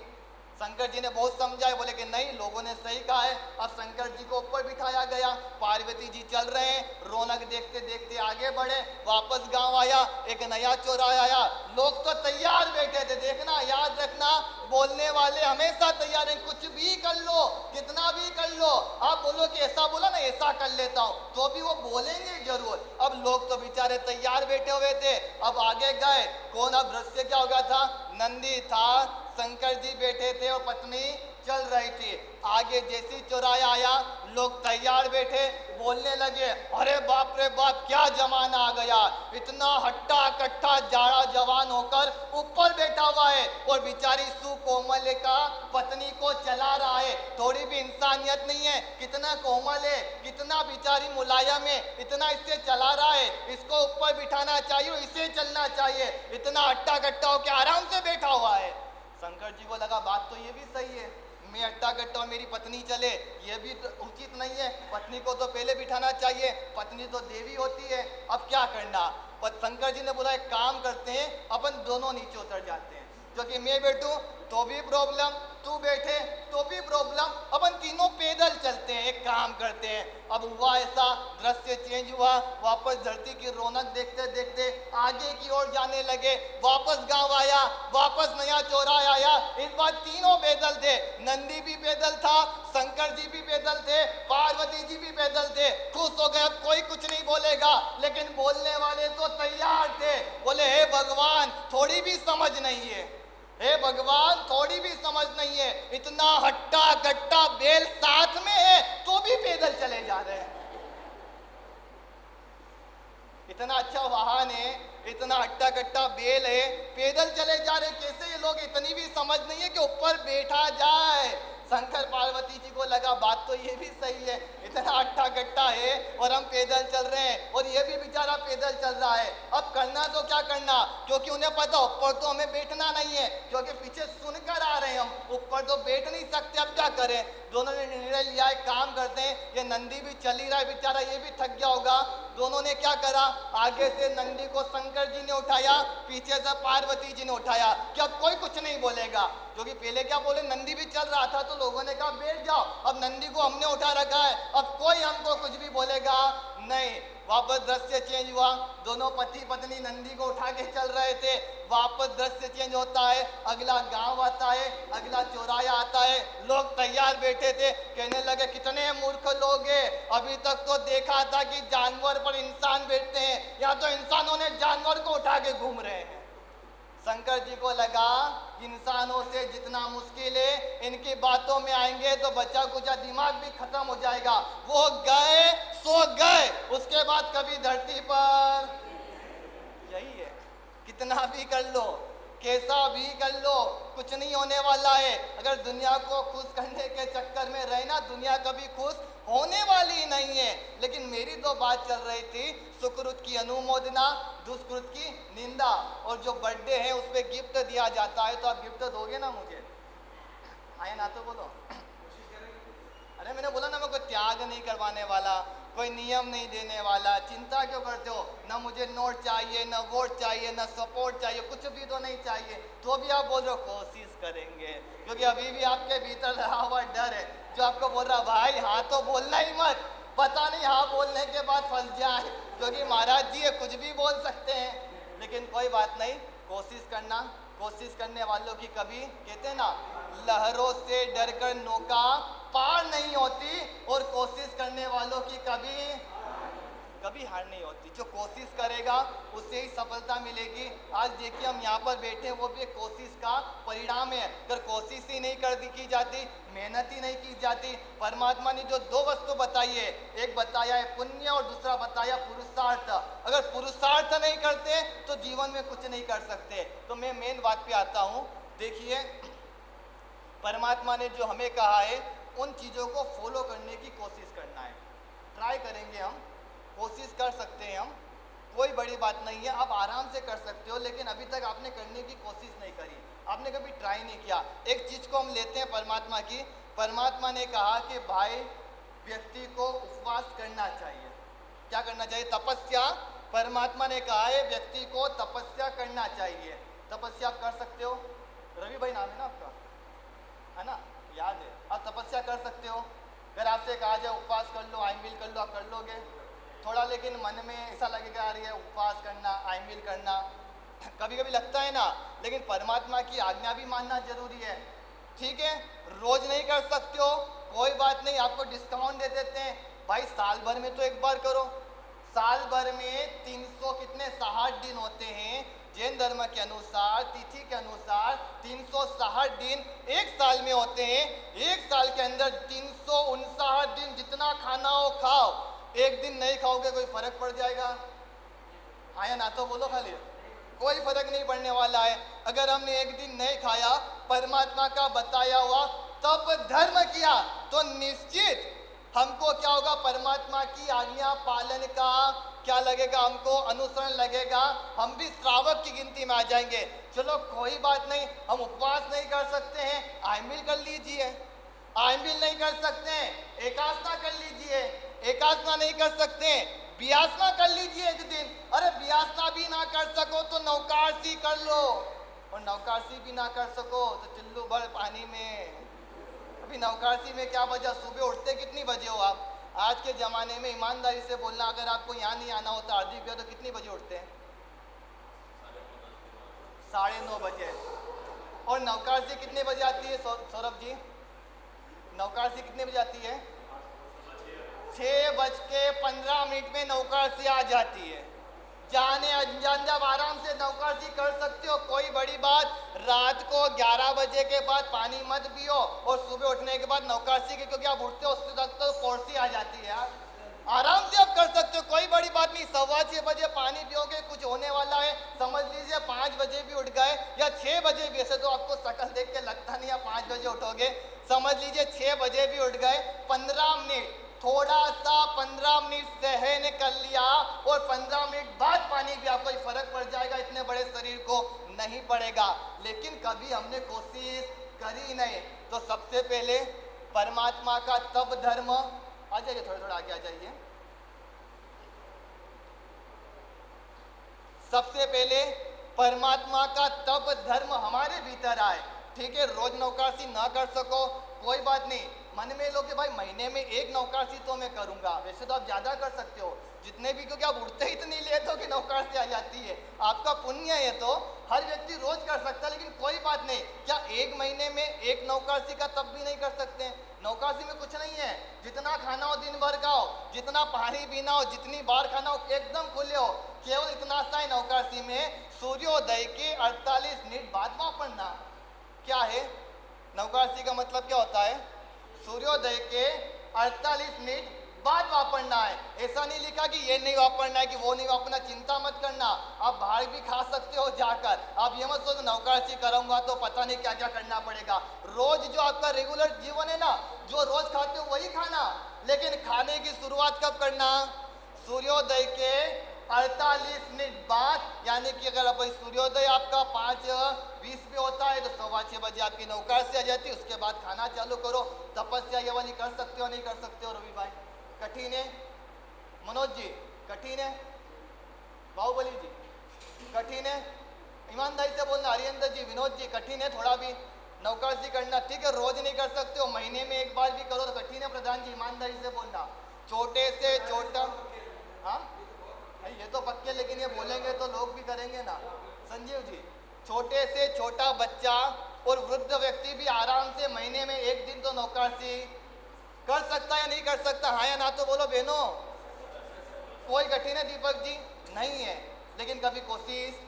शंकर जी ने बहुत समझाया, बोले कि नहीं, लोगों ने सही कहा है। अब शंकर जी को ऊपर बिठाया गया, पार्वती जी चल रहे हैं, रौनक देखते देखते आगे बढ़े, वापस गांव आया, एक नया चौराहा आया, लोग तो तैयार बैठे थे। देखना, याद रखना, बोलने वाले हमेशा तैयार हैं, कुछ भी कर लो, कितना भी कर लो। आप बोलो कि ऐसा बोला ना, ऐसा कर लेता हूँ, तो भी वो बोलेंगे जरूर। अब लोग तो बेचारे तैयार बैठे हुए थे। अब आगे गए, कौन, अब दृश्य क्या हो गया था, नंदी था, शंकर जी बैठे थे और पत्नी चल रही थी। आगे जैसी चौराहा आया, लोग तैयार बैठे, बोलने लगे, अरे बाप रे बाप, क्या जमाना आ गया, इतना हट्टा कट्टा जाड़ा जवान होकर ऊपर बैठा हुआ है और बेचारी सुकोमल का पत्नी को चला रहा है। थोड़ी भी इंसानियत नहीं है, कितना कोमल है, कितना बेचारी मुलायम है, इतना इससे चला रहा है, इसको ऊपर बिठाना चाहिए, इसे चलना चाहिए, इतना हट्टा कट्टा होकर आराम से बैठा हुआ है। शंकर जी को लगा बात तो ये भी सही है, मैं अट्टा कट्टा और मेरी पत्नी चले, ये भी तो उचित नहीं है, पत्नी को तो पहले बिठाना चाहिए, पत्नी तो देवी होती है, अब क्या करना। पर शंकर जी ने बोला एक काम करते हैं, अपन दोनों नीचे उतर जाते हैं, क्योंकि मैं बैठूं तो भी प्रॉब्लम, तू बैठे तो भी प्रॉब्लम, अपन तीनों पैदल चलते हैं, एक काम करते हैं। अब हुआ ऐसा, दृश्य चेंज हुआ, वापस धरती की रौनक देखते देखते आगे की ओर जाने लगे, वापस गांव आया, वापस नया चौराहा आया। इस बार तीनों पैदल थे, नंदी भी पैदल था, शंकर जी भी पैदल थे, पार्वती जी भी पैदल थे। खुश हो गए, अब कोई कुछ नहीं बोलेगा, लेकिन बोलने वाले तो तैयार थे। बोले, हे भगवान, थोड़ी भी समझ नहीं है, हे भगवान, थोड़ी भी समझ नहीं है, इतना हट्टा कट्टा बैल साथ में है तो भी पैदल चले जा रहे हैं। इतना अच्छा वाहन है, इतना हट्टा कट्टा बैल है, पैदल चले जा रहे, कैसे ये लोग, इतनी भी समझ नहीं है कि ऊपर बैठा जाए। शंकर पार्वती जी को लगा बात तो ये भी सही है, इतना अट्ठा गट्टा है और हम पैदल चल रहे हैं और ये भी बेचारा पैदल चल रहा है। अब करना तो क्या करना, क्योंकि उन्हें पता ऊपर तो हमें बैठना नहीं है, क्योंकि पीछे सुनकर आ रहे हैं हम, ऊपर तो बैठ नहीं सकते। अब क्या करें, दोनों ने निर्णय लिया, एक काम करते हैं, ये नंदी भी चल ही रहा है बेचारा, ये भी थक गया होगा। दोनों ने क्या करा, आगे से नंदी को शंकर जी ने उठाया, पीछे से पार्वती जी ने उठाया कि अब कोई कुछ नहीं बोलेगा, क्योंकि पहले क्या बोले, नंदी भी चल रहा था तो लोगों ने कहा बैठ जाओ, अब नंदी को हमने उठा रखा है, अब कोई हमको कुछ भी बोलेगा नहीं। वापस दृश्य चेंज हुआ, दोनों पति पत्नी नंदी को उठा के चल रहे थे, वापस दृश्य चेंज होता है, अगला गांव आता है, अगला चौराहा आता है, लोग तैयार बैठे थे, कहने लगे कितने मूर्ख लोग हैं, अभी तक तो देखा था कि जानवर पर इंसान बैठते हैं, यहाँ तो इंसानों ने जानवर को उठा के घूम रहे हैं। शंकर जी को लगा इंसानों से जितना मुश्किल है, इनकी बातों में आएंगे तो बच्चा कुचा दिमाग भी खत्म हो जाएगा। वो गए सो गए, उसके बाद कभी धरती पर, यही है, कितना भी कर लो, कैसा भी कर लो, कुछ नहीं होने वाला है। अगर दुनिया को खुश करने के चक्कर में रहना, दुनिया कभी खुश होने वाली नहीं है। लेकिन मेरी तो बात चल रही थी सुकृत की अनुमोदना, दुष्कृत की निंदा, और जो बर्थडे है उस पर गिफ्ट दिया जाता है, तो आप गिफ्ट दोगे ना मुझे, आए ना तो बोलो। अरे मैंने बोला ना, मैं कोई त्याग नहीं करवाने वाला, कोई नियम नहीं देने वाला, चिंता क्यों करते हो, ना मुझे नोट चाहिए, ना वोट चाहिए, ना सपोर्ट चाहिए, कुछ भी तो नहीं चाहिए, तो भी आप बोल रहे हो कोशिश करेंगे, क्योंकि अभी भी आपके भीतर रहा हुआ डर है जो आपको बोल रहा भाई हाँ तो बोलना ही मत, पता नहीं हाँ बोलने के बाद फंस जाए, क्योंकि महाराज जी कुछ भी बोल सकते हैं। लेकिन कोई बात नहीं, कोशिश करना, कोशिश करने वालों की कभी, कहते हैं ना, लहरों से डरकर नौका पार नहीं होती, और कोशिश करने वालों की कभी हार नहीं होती। जो कोशिश करेगा उससे ही सफलता मिलेगी। आज देखिए हम यहाँ पर बैठे, वो भी एक कोशिश का परिणाम है। अगर कोशिश ही नहीं की जाती, मेहनत ही नहीं की जाती, परमात्मा ने जो दो वस्तु बताई है, एक बताया है पुण्य और दूसरा बताया पुरुषार्थ। अगर पुरुषार्थ नहीं करते तो जीवन में कुछ नहीं कर सकते। तो मैं मेन बात पे आता हूँ। देखिए परमात्मा ने जो हमें कहा है, उन चीज़ों को फॉलो करने की कोशिश करना है। ट्राई करेंगे हम, कोशिश कर सकते हैं हम, कोई बड़ी बात नहीं है, आप आराम से कर सकते हो। लेकिन अभी तक आपने करने की कोशिश नहीं करी, आपने कभी ट्राई नहीं किया। एक चीज़ को हम लेते हैं परमात्मा की, परमात्मा ने कहा कि भाई व्यक्ति को उपवास करना चाहिए। क्या करना चाहिए? तपस्या। परमात्मा ने कहा है व्यक्ति को तपस्या करना चाहिए। तपस्या आप कर सकते हो। रवि भाई नाम है ना आपका? है ना, याद है। आप तपस्या कर सकते हो, अगर आपसे कहा जाए उपवास कर लो, आइमिल कर लो, आप कर लोगे थोड़ा, लेकिन मन में ऐसा लगेगा यार ये उपवास करना, आइमिल करना कभी कभी लगता है ना, लेकिन परमात्मा की आज्ञा भी मानना जरूरी है। ठीक है, रोज नहीं कर सकते हो कोई बात नहीं, आपको डिस्काउंट दे देते हैं भाई, साल भर में तो एक बार करो। साल भर में 300 कितने 60 दिन होते हैं, जैन धर्म के अनुसार, तिथि के अनुसार 360 दिन एक साल में होते हैं। एक साल के अंदर 359 दिन जितना खाना हो खाओ, एक दिन नहीं खाओगे कोई फर्क पड़ जाएगा? हाँ या ना तो बोलो खाली, कोई फर्क नहीं पड़ने वाला है। अगर हमने एक दिन नहीं खाया, परमात्मा का बताया हुआ तब धर्म किया, तो निश्चित हमको क्या होगा, परमात्मा की आज्ञा पालन का क्या लगेगा, हमको अनुसरण लगेगा, हम भी श्रावक की गिनती में आ जाएंगे। चलो कोई बात नहीं, हम उपवास नहीं कर सकते हैं, आइमिल कर लीजिए। आइमिल नहीं कर सकते हैं, एकासना कर लीजिए। एकासना नहीं कर सकते हैं, बियासना कर लीजिए एक दिन। अरे बियासना भी ना कर सको तो नौकासी कर लो, और नौकासी भी ना कर सको तो चुल्लू भर पानी में। अभी नौकासी में क्या वजह, सुबह उठते कितनी बजे हो आप? आज के ज़माने में ईमानदारी से बोलना, अगर आपको यहाँ नहीं आना होता हार्दिक भैया, तो कितनी बजे उठते हैं? 9:30 बजे। और नौकासी कितने बजे आती है सौरभ जी? नौकासी कितने बजे आती है? 6:15 में नौकासी आ जाती है। जाने अनजान जब आराम से नौकासी कर सकते हो, कोई बड़ी बात। रात को 11 बजे के बाद पानी मत पियो, और सुबह उठने के बाद नौकासी के, क्योंकि आप उठते हो उससे तक तो कोर्सी आ जाती है यार। आराम से आप कर सकते हो, कोई बड़ी बात नहीं। 6:15 बजे पानी पियोगे, कुछ होने वाला है? समझ लीजिए 5 बजे भी उठ गए या 6 बजे भी, ऐसे तो आपको शकल देख के लगता नहीं आप 5 बजे उठोगे, समझ लीजिए 6 बजे भी उठ गए, 15 मिनट थोड़ा सा 15 मिनट सहन कर लिया, और 15 मिनट बाद पानी भी आपको फर्क पड़ जाएगा, इतने बड़े शरीर को नहीं पड़ेगा। लेकिन कभी हमने कोशिश करी नहीं। तो सबसे पहले परमात्मा का तप धर्म, आ जाइए थोड़ा थोड़ा आगे आ जाइए। सबसे पहले परमात्मा का तप धर्म हमारे भीतर आए। ठीक है, रोज नौकासी ना कर सको कोई बात नहीं, मन में लो कि भाई महीने में एक नौकासी तो मैं करूंगा। वैसे तो आप ज्यादा कर सकते हो जितने भी, क्योंकि आप उठते ही तो नहीं लेते हो कि नौकासी आ जाती है, आपका पुण्य है। तो हर व्यक्ति रोज कर सकता है, लेकिन कोई बात नहीं, क्या एक महीने में एक नौकासी का तप भी नहीं कर सकते हैं? नौकासी में कुछ नहीं है, जितना खाना हो दिन भर खाओ, जितना पानी पीना हो, जितनी बार खाना हो, एकदम खुले हो। केवल इतना सा है नौकासी में, सूर्योदय के 48 मिनट बाद वापरना। क्या है नौकासी का मतलब, क्या होता है? सूर्योदय के 48 मिनट बाद वापरना है। ऐसा नहीं लिखा कि ये नहीं वापरना है, कि वो नहीं वापरना, चिंता मत करना, आप बाहर भी खा सकते हो जाकर। आप ये मत सोचो नौकासी करूंगा तो पता नहीं क्या क्या करना पड़ेगा। रोज जो आपका रेगुलर जीवन है ना, जो रोज खाते हो वही खाना, लेकिन खाने की शुरुआत कब करना? सूर्योदय के 48 मिनट बाद, यानी कि अगर अब सूर्योदय आपका 5:20 पे होता है तो 6:15 बजे आपकी नौकासी आ जाती है, उसके बाद खाना चालू करो। तपस्या ये वाली कर सकते हो नहीं कर सकते हो? रवि भाई कठिन है, मनोज जी कठिन है, बाहुबली जी कठिन है, ईमानदारी से बोलना, हरिंदर जी, विनोद जी कठिन है थोड़ा भी नौकासी करना। ठीक है, रोज नहीं कर सकते हो, महीने में एक बार भी करो तो कठिन है। प्रधान जी ईमानदारी से बोलना, छोटे से छोटा, हाँ ये तो पक्के, लेकिन ये बोलेंगे तो लोग भी करेंगे ना। संजीव जी, छोटे से छोटा बच्चा और वृद्ध व्यक्ति भी आराम से महीने में एक दिन तो नौकासी कर सकता है या नहीं कर सकता? हाँ या ना तो बोलो बहनों। कोई कठिन है दीपक जी? नहीं है, लेकिन कभी कोशिश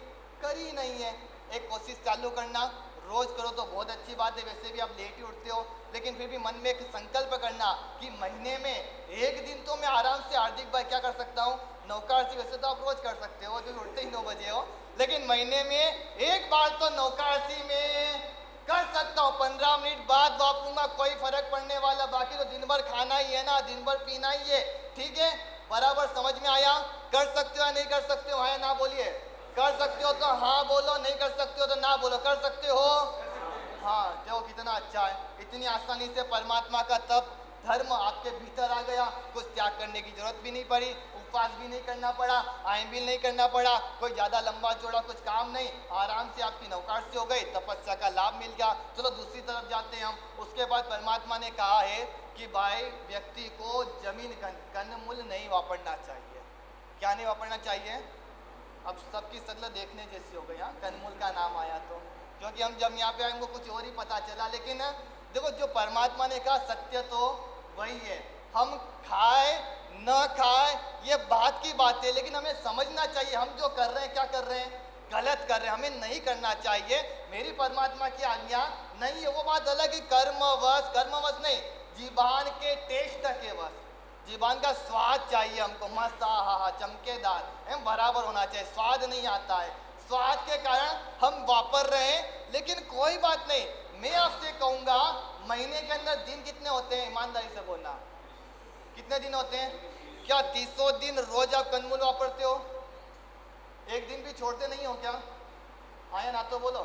करी नहीं है। एक कोशिश चालू करना, रोज करो तो बहुत अच्छी बात है। वैसे भी आप लेट ही उठते हो, लेकिन फिर भी मन में एक संकल्प करना कि महीने में एक दिन तो मैं आराम से, हार्दिक भाई क्या कर सकता हूँ? नौकासी। वैसे तो आप रोज कर सकते हो, जो उठते ही 9 बजे हो, लेकिन महीने में एक बार तो नौकासी में कर सकता हूँ। 15 मिनट बाद वापरूंगा, कोई फर्क पड़ने वाला, बाकी तो दिन भर खाना ही है ना, दिन भर पीना ही है। ठीक है, बराबर समझ में आया? कर सकते हो या नहीं कर सकते हो? हाँ ना बोलिए। कर सकते हो तो हाँ बोलो, नहीं कर सकते हो तो ना बोलो। कर सकते हो? हाँ, देखो कितना अच्छा है, इतनी आसानी से परमात्मा का तप धर्म आपके भीतर आ गया, कुछ त्याग करने की जरूरत भी नहीं पड़ी, उपवास भी नहीं करना पड़ा, आयन भी नहीं करना पड़ा, कोई ज़्यादा लंबा चौड़ा कुछ काम नहीं, आराम से आपकी नौकाशी हो गई, तपस्या का लाभ मिल गया। चलो दूसरी तरफ जाते हैं हम। उसके बाद परमात्मा ने कहा है कि भाई व्यक्ति को जमीन कंदमूल नहीं वापरना चाहिए। क्या नहीं वापरना चाहिए? अब सबकी शक्ल देखने जैसी हो गई, हाँ कंदमूल का नाम आया तो, क्योंकि हम जब यहाँ पे आए हमको कुछ और ही पता चला। लेकिन देखो जो परमात्मा ने कहा सत्य तो वही है, हम खाए न खाए ये बात की बात है, लेकिन हमें समझना चाहिए हम जो कर रहे हैं क्या कर रहे हैं, गलत कर रहे हैं, हमें नहीं करना चाहिए। मेरी परमात्मा की आज्ञा नहीं है, वो बात अलग है। कर्मवश नहीं, जीवान के टेस्ट के वश, जीवान का स्वाद चाहिए हमको, मस्त हा चमकेदार है, बराबर होना चाहिए। स्वाद नहीं आता है, स्वाद के कारण हम वापर रहे हैं, लेकिन कोई बात नहीं। मैं आपसे कहूँगा महीने के अंदर दिन कितने होते हैं? ईमानदारी से बोलना, कितने दिन होते हैं? क्या 300 दिन रोज आप कंदमूल वापरते हो? एक दिन भी छोड़ते नहीं हो क्या? हाँ या ना तो बोलो।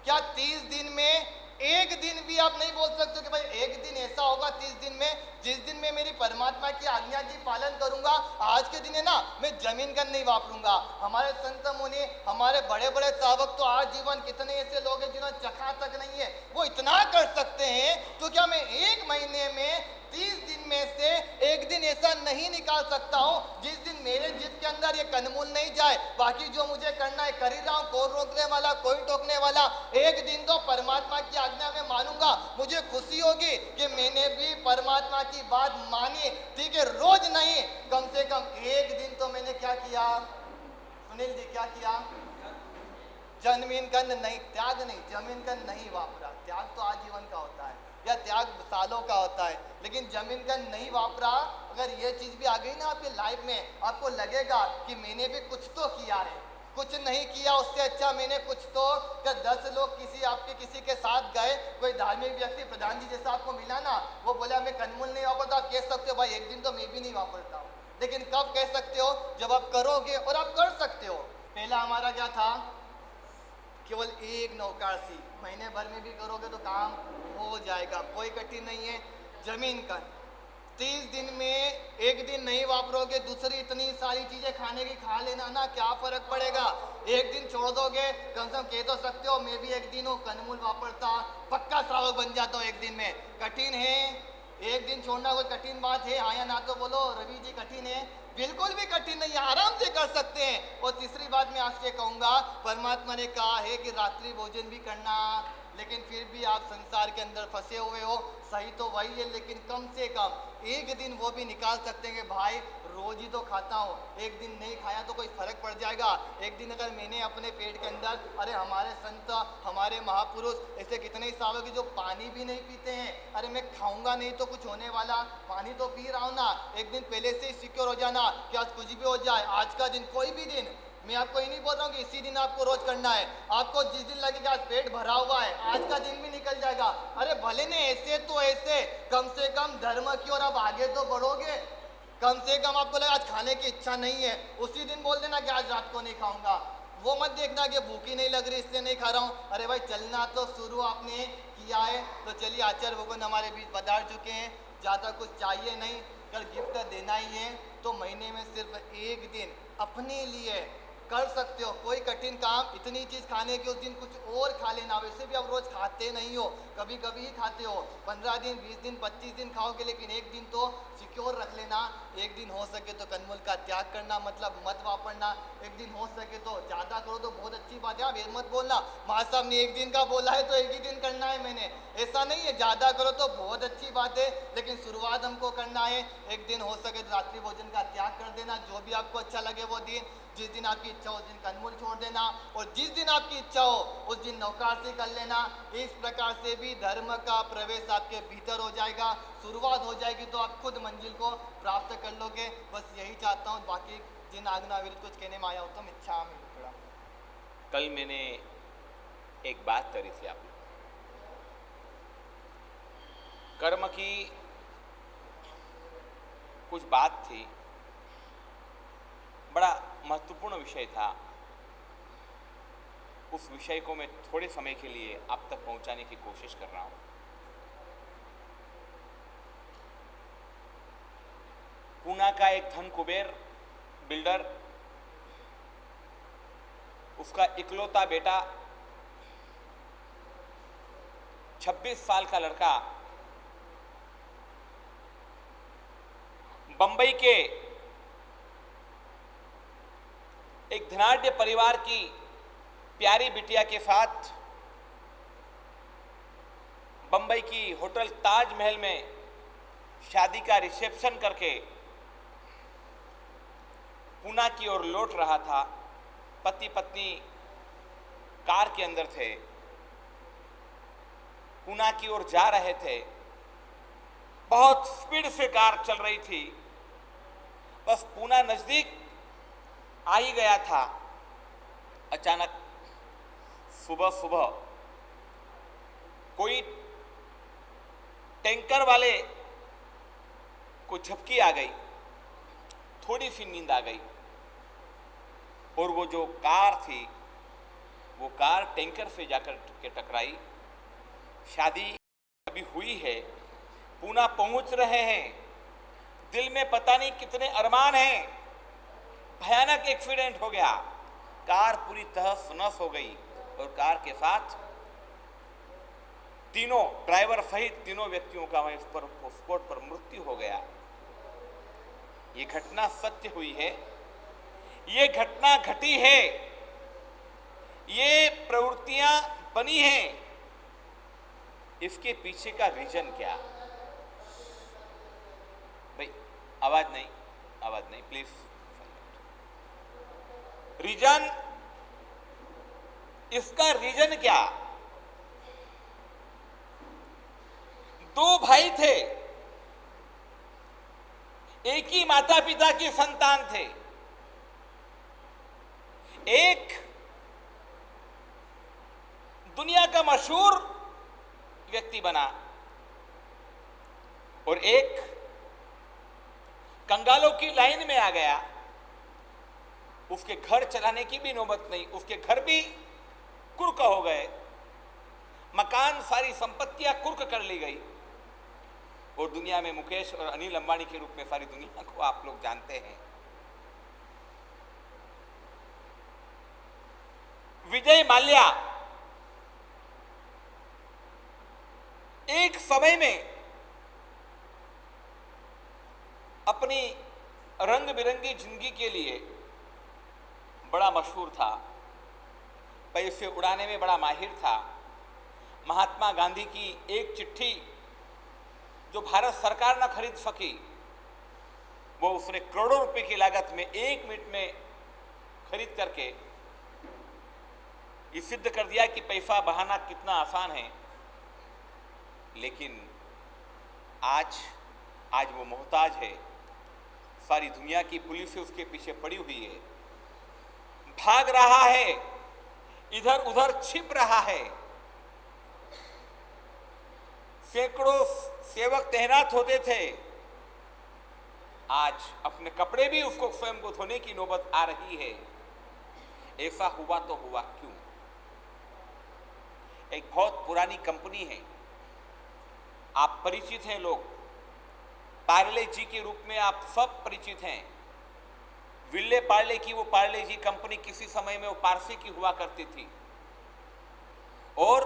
क्या 30 दिन में एक दिन भी आप नहीं बोल सकते कि भाई एक दिन ऐसा होगा 30 दिन में जिस दिन मैं मेरी परमात्मा की आज्ञा की पालन करूंगा, आज के दिन है ना मैं जमीन का नहीं वापरूंगा। हमारे संत मुनि, हमारे बड़े बड़े सावक तो आज जीवन कितने ऐसे लोग हैं जिन्होंने चखा तक नहीं है, वो इतना कर सकते हैं, तो क्या मैं एक महीने में 30 दिन में से एक दिन ऐसा नहीं निकाल सकता हूँ जिस दिन मेरे जिद के अंदर ये कंदमूल नहीं जाए? बाकी जो मुझे करना है कर ही रहा हूँ, कौन रोकने वाला, कोई टोकने वाला। एक दिन तो परमात्मा की आज्ञा में मानूंगा, मुझे खुशी होगी कि मैंने भी परमात्मा की बात मानी। ठीक है, रोज नहीं, कम से कम एक दिन तो मैंने क्या किया? सुनील जी क्या किया? जमीन कंद नहीं, त्याग नहीं, जमीन कंद नहीं वापरा। त्याग तो आजीवन का होता है या त्याग सालों का होता है, लेकिन जमीन का नहीं वापरा। अगर ये चीज भी आ गई ना आपके लाइफ में, आपको लगेगा कि मैंने भी कुछ तो किया है, कुछ नहीं किया उससे अच्छा मैंने कुछ तो। अगर 10 लोग किसी के साथ गए, कोई धार्मिक व्यक्ति प्रधान जी जैसा आपको मिला ना, वो बोला मैं कंदमूल नहीं वापरता, आप कह सकते हो भाई एक दिन तो मैं भी नहीं वापरता हूँ, लेकिन कब कह सकते हो? जब आप करोगे, और आप कर सकते हो। पहला हमारा क्या था? केवल एक नौकाशी, महीने भर में भी करोगे तो काम हो जाएगा, कोई कठिन नहीं है। जमीन का 30 दिन में एक दिन नहीं वापरोगे, दूसरी इतनी सारी चीजें खाने की खा लेना ना, क्या फर्क पड़ेगा? एक दिन छोड़ दोगे, कम से कम कह तो सकते हो मैं भी एक दिन हूँ कंदमूल वापरता, पक्का श्रावक बन जाता हूँ एक दिन में। कठिन है एक दिन छोड़ना? कोई कठिन बात है? हाँ या ना तो बोलो। रवि जी कठिन है? बिल्कुल भी कठिन नहीं है, आराम से कर सकते हैं। और तीसरी बात मैं आपसे कहूँगा, परमात्मा ने कहा है कि रात्रि भोजन भी करना, लेकिन फिर भी आप संसार के अंदर फंसे हुए हो। सही तो वही है, लेकिन कम से कम एक दिन वो भी निकाल सकते हैं कि भाई रोज ही तो खाता हूँ, एक दिन नहीं खाया तो कोई फर्क पड़ जाएगा। एक दिन अगर मैंने अपने पेट के अंदर, अरे हमारे संत, हमारे महापुरुष ऐसे कितने ही सालों की जो पानी भी नहीं पीते हैं, अरे मैं खाऊंगा नहीं तो कुछ होने वाला, पानी तो पी रहा हूँ ना। एक दिन पहले से ही सिक्योर हो जाना कि आज कुछ भी हो जाए, आज का दिन कोई भी दिन, मैं आपको ये नहीं बोल रहा हूँ कि इसी दिन आपको रोज करना है। आपको जिस दिन लगेगा आज पेट भरा हुआ है, आज का दिन भी निकल जाएगा, अरे भले ने ऐसे तो ऐसे, कम से कम धर्म की ओर आप आगे तो बढ़ोगे। कम से कम आपको लगा आज खाने की इच्छा नहीं है, उसी दिन बोल देना कि आज रात को नहीं खाऊंगा। वो मत देखना कि भूखी नहीं लग रही इसलिए नहीं खा रहा हूँ। अरे भाई चलना तो शुरू आपने किया है, तो चलिए आचार्य भगवान हमारे बीच पधार चुके हैं, ज़्यादा कुछ चाहिए नहीं। अगर गिफ्ट देना ही है तो महीने में सिर्फ एक दिन अपने लिए कर सकते हो। कोई कठिन काम, इतनी चीज़ खाने की उस दिन कुछ और खा लेना। वैसे भी आप रोज़ खाते नहीं हो, कभी कभी ही खाते हो। 15 दिन, 20 दिन, 25 दिन खाओगे, लेकिन एक दिन तो सिक्योर रख लेना। एक दिन हो सके तो कंदमूल का त्याग करना, मतलब मत वापरना। एक दिन हो सके तो, ज़्यादा करो तो बहुत अच्छी बात है, आप ये मत बोलना माँ साहब ने एक दिन का बोला है तो एक ही दिन करना है मैंने, ऐसा नहीं है। ज़्यादा करो तो बहुत अच्छी बात है, लेकिन शुरुआत हमको करना है। एक दिन हो सके तो रात्रि भोजन का त्याग कर देना, जो भी आपको अच्छा लगे वो दिन। जिस दिन आपकी इच्छा हो उस दिन कंदमूल छोड़ देना, और जिस दिन आपकी इच्छा हो उस दिन नौकाशी कर लेना। इस प्रकार से भी धर्म का प्रवेश आपके भीतर हो जाएगा, शुरुआत हो जाएगी, तो आप खुद मंजिल को प्राप्त कर लोगे। बस यही चाहता हूँ, बाकी जिन आज्ञा विरुद्ध कुछ कहने में आया हो तो इच्छा में थोड़ा। कल मैंने एक बात करी थी आप कर्म की, कुछ बात थी, बड़ा महत्वपूर्ण विषय था। उस विषय को मैं थोड़े समय के लिए आप तक पहुंचाने की कोशिश कर रहा हूं। पूना का एक धन कुबेर बिल्डर, उसका इकलौता बेटा 26 साल का लड़का बंबई के एक धनाढ्य परिवार की प्यारी बिटिया के साथ बंबई की होटल ताजमहल में शादी का रिसेप्शन करके पूना की ओर लौट रहा था। पति पत्नी कार के अंदर थे, पूना की ओर जा रहे थे। बहुत स्पीड से कार चल रही थी। बस पूना नजदीक आ ही गया था, अचानक सुबह सुबह कोई टैंकर वाले को झपकी आ गई, थोड़ी सी नींद आ गई और वो जो कार थी वो कार टैंकर से जाकर के टकराई। शादी अभी हुई है, पूना पहुंच रहे हैं, दिल में पता नहीं कितने अरमान हैं। भयानक एक्सीडेंट हो गया, कार पूरी तहस नहस हो गई और कार के साथ तीनों, ड्राइवर सहित तीनों व्यक्तियों का वहीं स्पॉट पर मृत्यु हो गया। ये घटना सत्य हुई है, ये घटना घटी है, ये प्रवृत्तियां बनी हैं। इसके पीछे का रीजन क्या? भाई आवाज नहीं प्लीज। रीजन, इसका रीजन क्या? दो भाई थे, एक ही माता पिता के संतान थे। एक दुनिया का मशहूर व्यक्ति बना और एक कंगालों की लाइन में आ गया। उसके घर चलाने की भी नौबत नहीं, उसके घर भी कुर्क हो गए, मकान, सारी संपत्तियां कुर्क कर ली गई और दुनिया में मुकेश और अनिल अंबानी के रूप में सारी दुनिया को आप लोग जानते हैं। विजय माल्या एक समय में अपनी रंग बिरंगी जिंदगी के लिए बड़ा मशहूर था, पैसे उड़ाने में बड़ा माहिर था। महात्मा गांधी की एक चिट्ठी जो भारत सरकार न खरीद सकी, वो उसने करोड़ों रुपए की लागत में 1 मिनट में खरीद करके ये सिद्ध कर दिया कि पैसा बहाना कितना आसान है। लेकिन आज वो मोहताज है, सारी दुनिया की पुलिस उसके पीछे पड़ी हुई है, भाग रहा है, इधर उधर छिप रहा है। सैकड़ों सेवक तैनात होते थे, आज अपने कपड़े भी उसको स्वयं को धोने की नौबत आ रही है। ऐसा हुआ तो हुआ क्यों? एक बहुत पुरानी कंपनी है, आप परिचित हैं, लोग पार्ले जी के रूप में आप सब परिचित हैं। विल्ले पार्ले की वो पार्ले जी कंपनी किसी समय में वो पारसी की हुआ करती थी और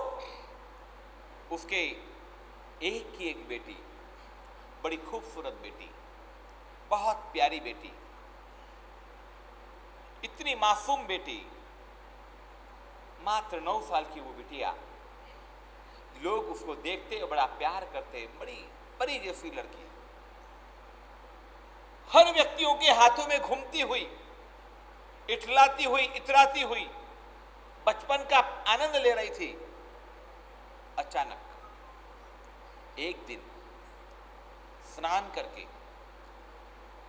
उसके एक की एक बेटी, बड़ी खूबसूरत बेटी, बहुत प्यारी बेटी, इतनी मासूम बेटी, मात्र 9 साल की वो बिटिया। लोग उसको देखते और बड़ा प्यार करते, बड़ी परी जैसी लड़की, हर व्यक्तियों के हाथों में घूमती हुई, इठलाती हुई, इतराती हुई, बचपन का आनंद ले रही थी। अचानक एक दिन स्नान करके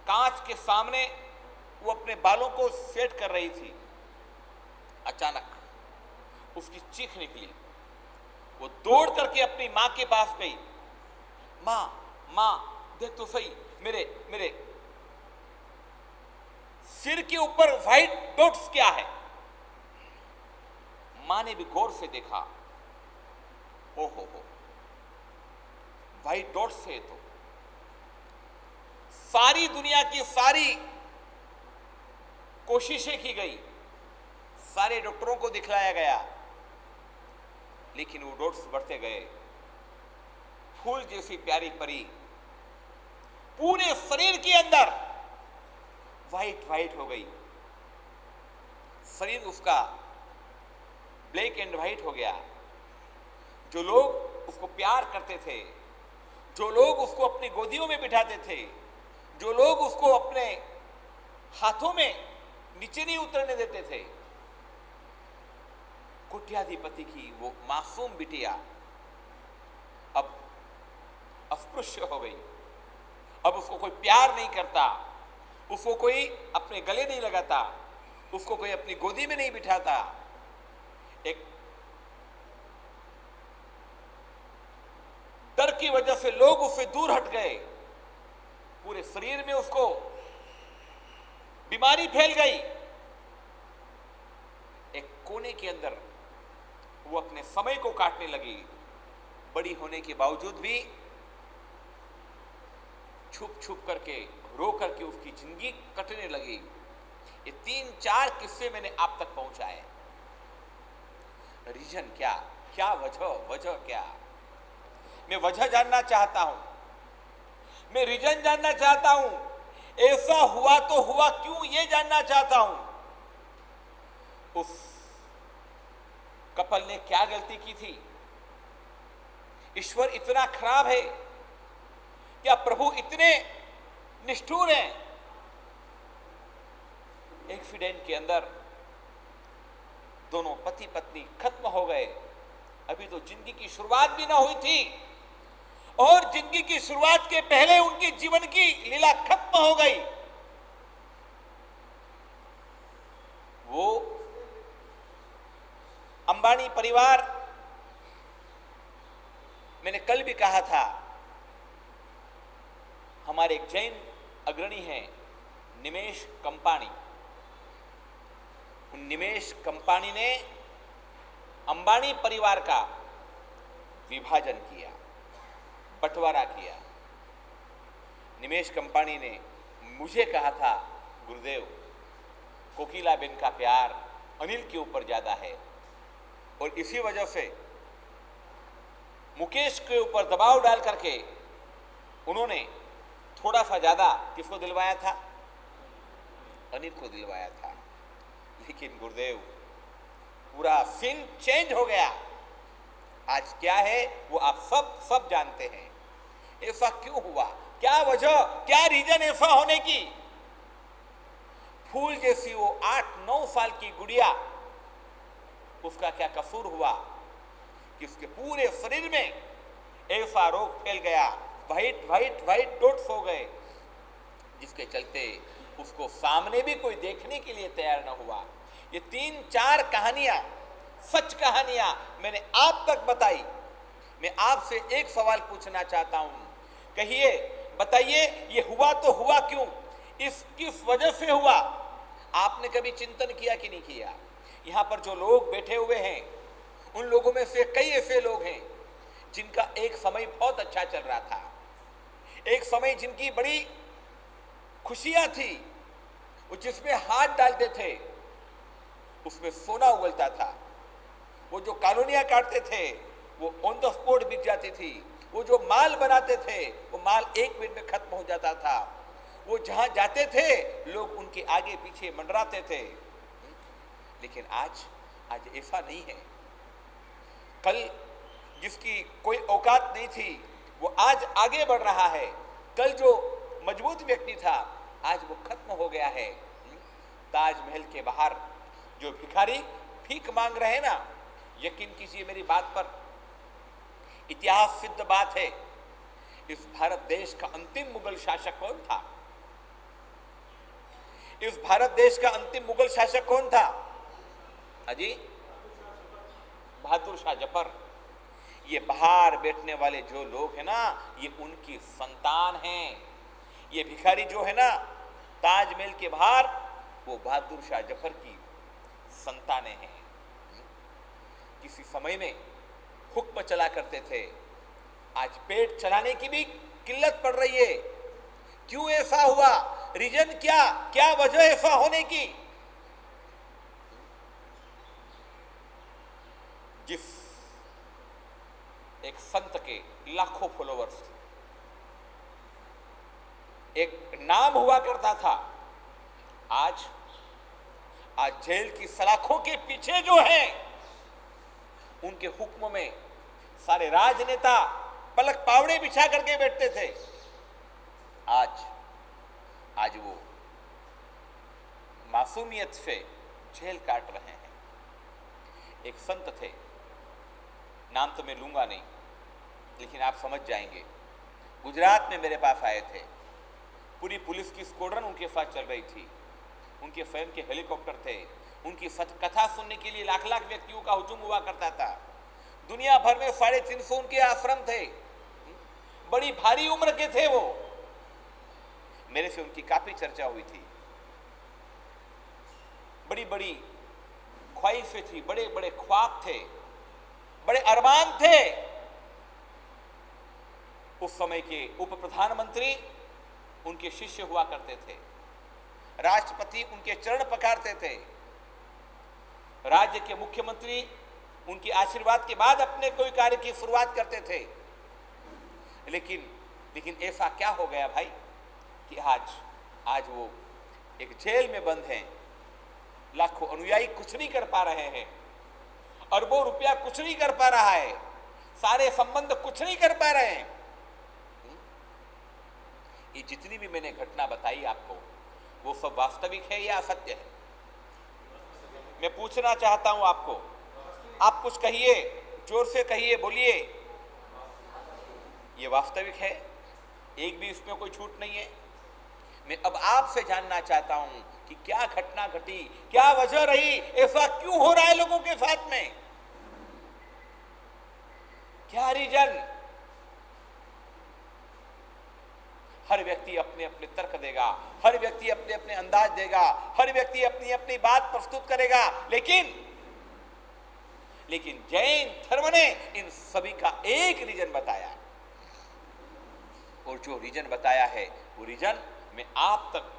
कांच के सामने वो अपने बालों को सेट कर रही थी। अचानक उसकी चीख निकली, वो दौड़ करके अपनी मां के पास गई। मां देख तो सही, मेरे सिर के ऊपर व्हाइट डॉट्स क्या है? मां ने भी गौर से देखा, ओहो व्हाइट डॉट्स है। तो सारी दुनिया की सारी कोशिशें की गई, सारे डॉक्टरों को दिखलाया गया, लेकिन वो डॉट्स बढ़ते गए। फूल जैसी प्यारी परी पूरे शरीर के अंदर व्हाइट व्हाइट हो गई, शरीर उसका ब्लैक एंड व्हाइट हो गया। जो लोग उसको प्यार करते थे, जो लोग उसको अपनी गोदियों में बिठाते थे, जो लोग उसको अपने हाथों में नीचे नहीं उतरने देते थे, कोट्याधिपति की वो मासूम बिटिया अब अस्पृश्य हो गई। अब उसको कोई प्यार नहीं करता, उसको कोई अपने गले नहीं लगाता, उसको कोई अपनी गोदी में नहीं बिठाता। एक डर की वजह से लोग उससे दूर हट गए, पूरे शरीर में उसको बीमारी फैल गई। एक कोने के अंदर वो अपने समय को काटने लगी, बड़ी होने के बावजूद भी छुप छुप करके रो करके उसकी जिंदगी कटने लगी। ये 3-4 किस्से मैंने आप तक पहुंचाए। रीजन क्या, क्या वजह क्या? मैं वजह जानना चाहता हूं, मैं रीजन जानना चाहता हूं, ऐसा हुआ तो हुआ क्यों ये जानना चाहता हूं। उस कपल ने क्या गलती की थी? ईश्वर इतना खराब है क्या? प्रभु इतने निष्ठुर हैं? एक्सीडेंट के अंदर दोनों पति पत्नी खत्म हो गए। अभी तो जिंदगी की शुरुआत भी ना हुई थी और जिंदगी की शुरुआत के पहले उनकी जीवन की लीला खत्म हो गई। वो अंबानी परिवार, मैंने कल भी कहा था, हमारे एक जैन अग्रणी हैं निमेश कंपानी। निमेश कंपानी ने अंबानी परिवार का विभाजन किया, बंटवारा किया। निमेश कंपानी ने मुझे कहा था, गुरुदेव, कोकिलाबेन का प्यार अनिल के ऊपर ज्यादा है और इसी वजह से मुकेश के ऊपर दबाव डाल करके उन्होंने थोड़ा सा ज्यादा किसको दिलवाया था? अनिल को दिलवाया था। लेकिन गुरुदेव, पूरा सीन चेंज हो गया। आज क्या है वो आप सब जानते हैं। ऐसा क्यों हुआ? क्या वजह, क्या रीजन ऐसा होने की? फूल जैसी वो 8-9 साल की गुड़िया, उसका क्या कसूर हुआ कि उसके पूरे शरीर में ऐसा रोग फैल गया, व्हाइट व्हाइट व्हाइट डॉट्स हो गए, जिसके चलते उसको सामने भी कोई देखने के लिए तैयार न हुआ। ये 3-4 कहानियां, सच कहानियां मैंने आप तक बताई। मैं आपसे एक सवाल पूछना चाहता हूं, कहिए, बताइए, ये हुआ तो हुआ क्यों? इस किस वजह से हुआ? आपने कभी चिंतन किया कि नहीं किया? यहां पर जो लोग बैठे हुए हैं, उन लोगों में से कई ऐसे लोग हैं जिनका एक समय बहुत अच्छा चल रहा था, एक समय जिनकी बड़ी खुशियां थी, वो जिसमें हाथ डालते थे उसमें सोना उगलता था। वो जो कॉलोनियां काटते थे वो ऑन द स्पॉट बिक जाती थी। वो जो माल बनाते थे वो माल 1 मिनट में खत्म हो जाता था। वो जहां जाते थे लोग उनके आगे पीछे मंडराते थे। लेकिन आज ऐसा नहीं है। कल जिसकी कोई औकात नहीं थी वो आज आगे बढ़ रहा है। कल जो मजबूत व्यक्ति था आज वो खत्म हो गया है। ताजमहल के बाहर जो भिखारी भीख मांग रहे हैं ना, यकीन कीजिए मेरी बात पर, इतिहास सिद्ध बात है, इस भारत देश का अंतिम मुगल शासक कौन था? इस भारत देश का अंतिम मुगल शासक कौन था? अजी, बहादुर शाह जफर। ये बाहर बैठने वाले जो लोग हैं ना, ये उनकी संतान हैं। ये भिखारी जो है ना ताजमहल के बाहर, वो बहादुर शाह जफर की संतानें हैं। किसी समय में हुक्म चला करते थे, आज पेट चलाने की भी किल्लत पड़ रही है। क्यों ऐसा हुआ, रीजन क्या, क्या वजह ऐसा होने की। जिस एक संत के लाखों फॉलोवर्स थे, एक नाम हुआ करता था, आज जेल की सलाखों के पीछे जो है, उनके हुक्म में सारे राजनेता पलक पावड़े बिछा करके बैठते थे। आज वो मासूमियत से जेल काट रहे हैं। एक संत थे, नाम तो मैं लूंगा नहीं, लेकिन आप समझ जाएंगे। गुजरात में मेरे पास आए थे, पूरी पुलिस की स्क्वाड्रन उनके साथ चल रही थी, उनके स्वयं के हेलीकॉप्टर थे, उनकी कथा सुनने के लिए लाख लाख व्यक्तियों का हुजूम हुआ करता था। दुनिया भर में 350 उनके आश्रम थे, बड़ी भारी उम्र के थे वो। मेरे से उनकी काफी चर्चा हुई थी, बड़ी बड़ी ख्वाहिशें थी, बड़े बड़े ख्वाब थे, बड़े अरमान थे। उस समय के उप प्रधानमंत्री उनके शिष्य हुआ करते थे, राष्ट्रपति उनके चरण पखारते थे, राज्य के मुख्यमंत्री उनके आशीर्वाद के बाद अपने कोई कार्य की शुरुआत करते थे। लेकिन ऐसा क्या हो गया भाई कि आज वो एक जेल में बंद हैं, लाखों अनुयायी कुछ नहीं कर पा रहे हैं, अरबों रुपया कुछ नहीं कर पा रहा है, सारे संबंध कुछ नहीं कर पा रहे हैं। ये जितनी भी मैंने घटना बताई आपको, वो सब वास्तविक है या असत्य है? मैं पूछना चाहता हूं आपको, आप कुछ कहिए, जोर से कहिए, बोलिए। ये वास्तविक है, एक भी इसमें कोई छूट नहीं है। मैं अब आपसे जानना चाहता हूं कि क्या घटना घटी, क्या वजह रही, ऐसा क्यों हो रहा है लोगों के साथ में, क्या रीजन? हर व्यक्ति अपने अपने तर्क देगा, हर व्यक्ति अपने अपने अंदाज देगा, हर व्यक्ति अपनी अपनी बात प्रस्तुत करेगा, लेकिन जैन धर्म ने इन सभी का एक रीजन बताया, और जो रीजन बताया है वो रीजन मैं आप तक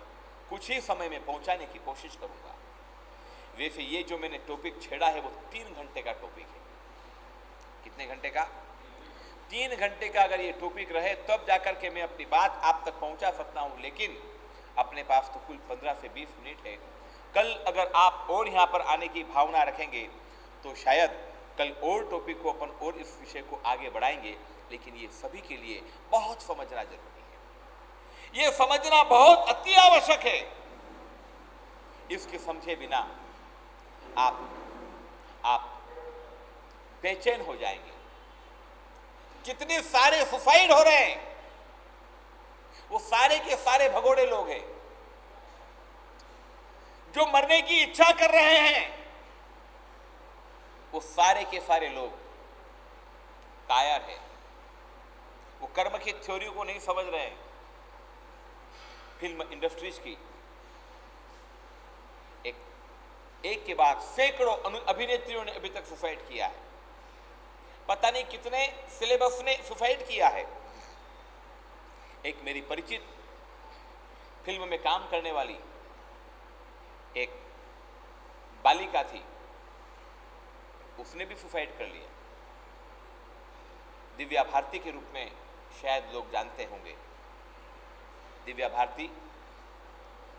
कुछ ही समय में पहुंचाने की कोशिश करूंगा। वैसे ये जो मैंने टॉपिक छेड़ा है वो 3 घंटे का टॉपिक है। कितने घंटे का? 3 घंटे का अगर ये टॉपिक रहे तब जाकर के मैं अपनी बात आप तक पहुंचा सकता हूं, लेकिन अपने पास तो कुल 15 से 20 मिनट है। कल अगर आप और यहाँ पर आने की भावना रखेंगे तो शायद कल और टॉपिक को अपन और इस विषय को आगे बढ़ाएंगे, लेकिन ये सभी के लिए बहुत समझना जरूरी है, ये समझना बहुत अति आवश्यक है। इसके समझे बिना आप बेचैन हो जाएंगे। कितने सारे सुसाइड हो रहे हैं, वो सारे के सारे भगोड़े लोग हैं। जो मरने की इच्छा कर रहे हैं वो सारे के सारे लोग कायर हैं, वो कर्म की थ्योरी को नहीं समझ रहे हैं। फिल्म इंडस्ट्रीज की एक के बाद सैकड़ों अभिनेत्रियों ने अभी तक सुसाइड किया है, पता नहीं कितने सिलेबस ने सुसाइड किया है। एक मेरी परिचित फिल्म में काम करने वाली एक बालिका थी, उसने भी सुसाइड कर लिया। दिव्या भारती के रूप में शायद लोग जानते होंगे। दिव्या भारती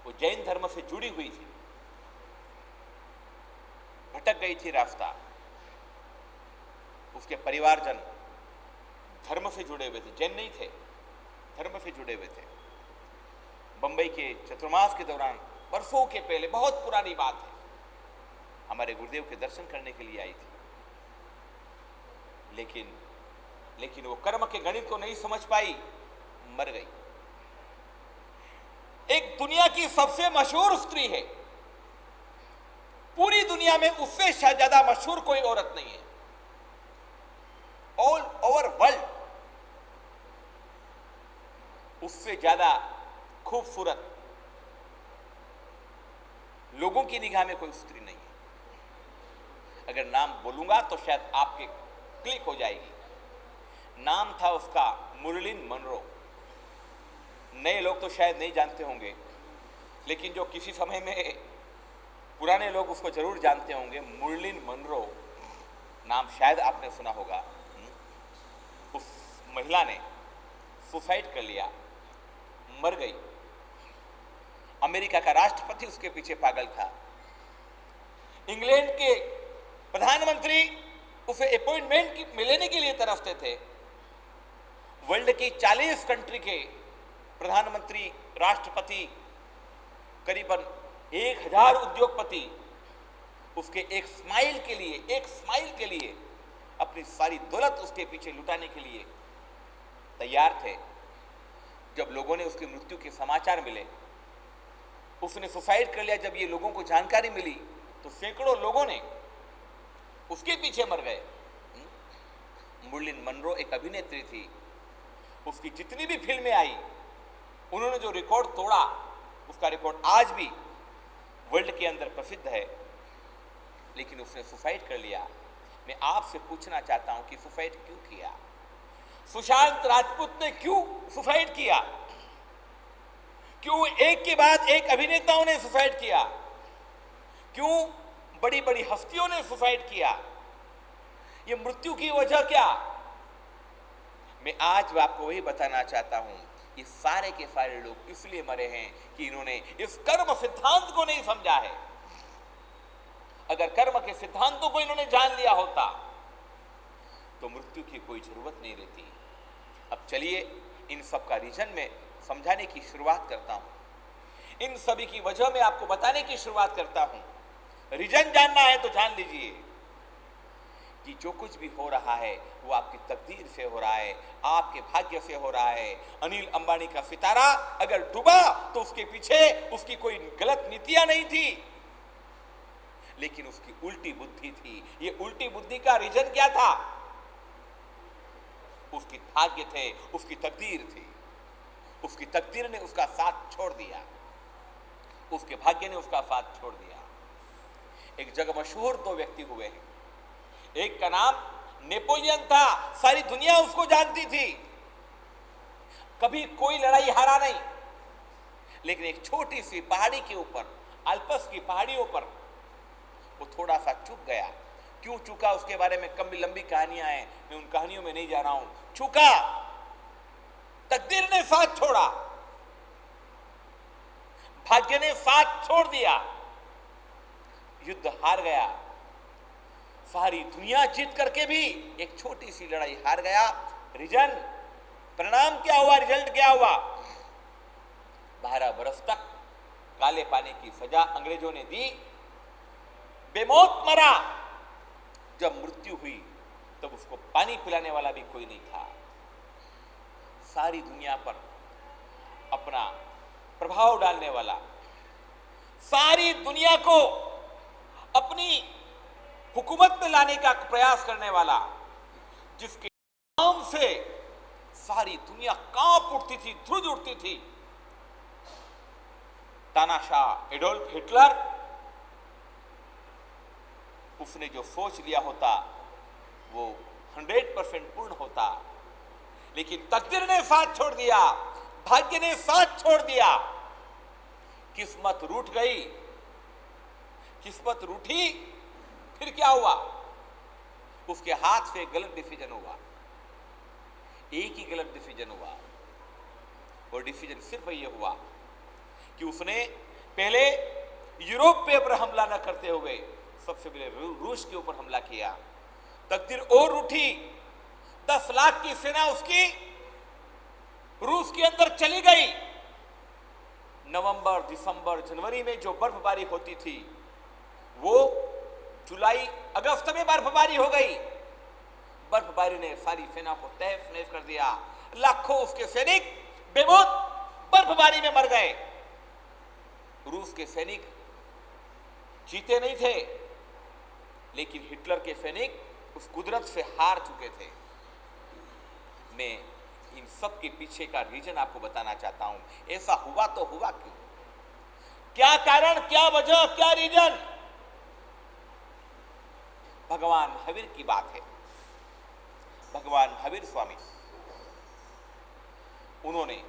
वो जैन धर्म से जुड़ी हुई थी, भटक गई थी रास्ता। उसके परिवारजन धर्म से जुड़े हुए थे, जैन नहीं थे, धर्म से जुड़े हुए थे। बंबई के चतुर्मास के दौरान वर्षों के पहले, बहुत पुरानी बात है, हमारे गुरुदेव के दर्शन करने के लिए आई थी। लेकिन वो कर्म के गणित को नहीं समझ पाई, मर गई। एक दुनिया की सबसे मशहूर स्त्री है, पूरी दुनिया में उससे ज्यादा मशहूर कोई औरत नहीं है। ऑल ओवर वर्ल्ड उससे ज्यादा खूबसूरत लोगों की निगाह में कोई स्त्री नहीं है। अगर नाम बोलूंगा तो शायद आपके क्लिक हो जाएगी। नाम था उसका मुरलिन मनरो। नए लोग तो शायद नहीं जानते होंगे, लेकिन जो किसी समय में पुराने लोग उसको जरूर जानते होंगे। मुरलिन मनरो नाम शायद आपने सुना होगा। उस महिला ने सुसाइड कर लिया, मर गई। अमेरिका का राष्ट्रपति उसके पीछे पागल था। इंग्लैंड के प्रधानमंत्री उसे अपॉइंटमेंट लेने के लिए तरसते थे। वर्ल्ड की 40 कंट्री के प्रधानमंत्री, राष्ट्रपति, करीबन 1000 उद्योगपति उसके एक स्माइल के लिए अपनी सारी दौलत उसके पीछे लुटाने के लिए तैयार थे। जब लोगों ने उसकी मृत्यु के समाचार मिले, उसने सुसाइड कर लिया, जब ये लोगों को जानकारी मिली तो सैकड़ों लोगों ने उसके पीछे मर गए। मुरलिन मनरो एक अभिनेत्री थी। उसकी जितनी भी फिल्में आई, उन्होंने जो रिकॉर्ड तोड़ा, उसका रिकॉर्ड आज भी वर्ल्ड के अंदर प्रसिद्ध है। लेकिन उसने सुसाइड कर लिया। मैं आपसे पूछना चाहता हूं कि सुसाइड क्यों किया? सुशांत राजपूत ने क्यों सुसाइड किया? क्यों एक के बाद एक अभिनेताओं ने सुसाइड किया? क्यों बड़ी बड़ी हस्तियों ने सुसाइड किया? ये मृत्यु की वजह क्या? मैं आज आपको वही बताना चाहता हूं। ये सारे के सारे लोग इसलिए मरे हैं कि इन्होंने इस कर्म सिद्धांत को नहीं समझा है। अगर कर्म के सिद्धांतों को इन्होंने जान लिया होता तो मृत्यु की कोई जरूरत नहीं रहती। अब चलिए इन सब का रीजन में समझाने की शुरुआत करता हूं। इन सभी की वजह में आपको बताने की शुरुआत करता हूं। रीजन जानना है तो जान लीजिए कि जो कुछ भी हो रहा है वो आपकी तकदीर से हो रहा है, आपके भाग्य से हो रहा है। अनिल अंबानी का सितारा अगर डूबा तो उसके पीछे उसकी कोई गलत नीतियां नहीं थी, लेकिन उसकी उल्टी बुद्धि थी। ये उल्टी बुद्धि का रीजन क्या था? उसकी भाग्य थे, उसकी तकदीर थी। उसकी तकदीर ने उसका साथ छोड़ दिया, उसके भाग्य ने उसका साथ छोड़ दिया। एक जगह मशहूर 2 व्यक्ति हुए हैं। एक का नाम नेपोलियन था। सारी दुनिया उसको जानती थी। कभी कोई लड़ाई हारा नहीं, लेकिन एक छोटी सी पहाड़ी के ऊपर, अल्पस की पहाड़ियों पर वो थोड़ा सा चूक गया। क्यों चूका उसके बारे में कम लंबी कहानियां हैं, मैं उन कहानियों में नहीं जा रहा हूं। चूका, तकदीर ने साथ छोड़ा, भाग्य ने साथ छोड़ दिया, युद्ध हार गया। सारी दुनिया जीत करके भी एक छोटी सी लड़ाई हार गया। रीजन, परिणाम क्या हुआ? रिजल्ट क्या हुआ? 12 बरस तक काले पानी की सजा अंग्रेजों ने दी, बेमौत मरा। जब मृत्यु हुई तब उसको पानी पिलाने वाला भी कोई नहीं था। सारी दुनिया पर अपना प्रभाव डालने वाला, सारी दुनिया को अपनी हुकूमत में लाने का प्रयास करने वाला, जिसके नाम से सारी दुनिया कांप उठती थी, ध्रुज उठती थी, तानाशाह एडोल्फ हिटलर, उसने जो सोच लिया होता वो 100% पूर्ण होता। लेकिन तकदीर ने साथ छोड़ दिया, भाग्य ने साथ छोड़ दिया। किस्मत रूठ गई। किस्मत रूठी, फिर क्या हुआ? उसके हाथ से गलत डिसीजन हुआ। एक ही गलत डिसीजन हुआ, और डिसीजन सिर्फ ये हुआ कि उसने पहले यूरोप पे पर हमला न करते हुए सबसे पहले रूस के ऊपर हमला किया। तकदीर और उठी। 10 लाख की सेना उसकी रूस के अंदर चली गई। नवंबर, दिसंबर, जनवरी में जो बर्फबारी होती थी वो जुलाई, अगस्त में बर्फबारी हो गई। बर्फबारी ने सारी सेना को तहस नहस कर दिया। लाखों उसके सैनिक बेमौत बर्फबारी में मर गए। रूस के सैनिक जीते नहीं थे, लेकिन हिटलर के सैनिक उस कुदरत से हार चुके थे। मैं इन सब के पीछे का रीजन आपको बताना चाहता हूं। ऐसा हुआ तो हुआ क्यों? क्या कारण, क्या वजह, क्या रीजन? भगवान महावीर की बात है। भगवान महावीर स्वामी, उन्होंने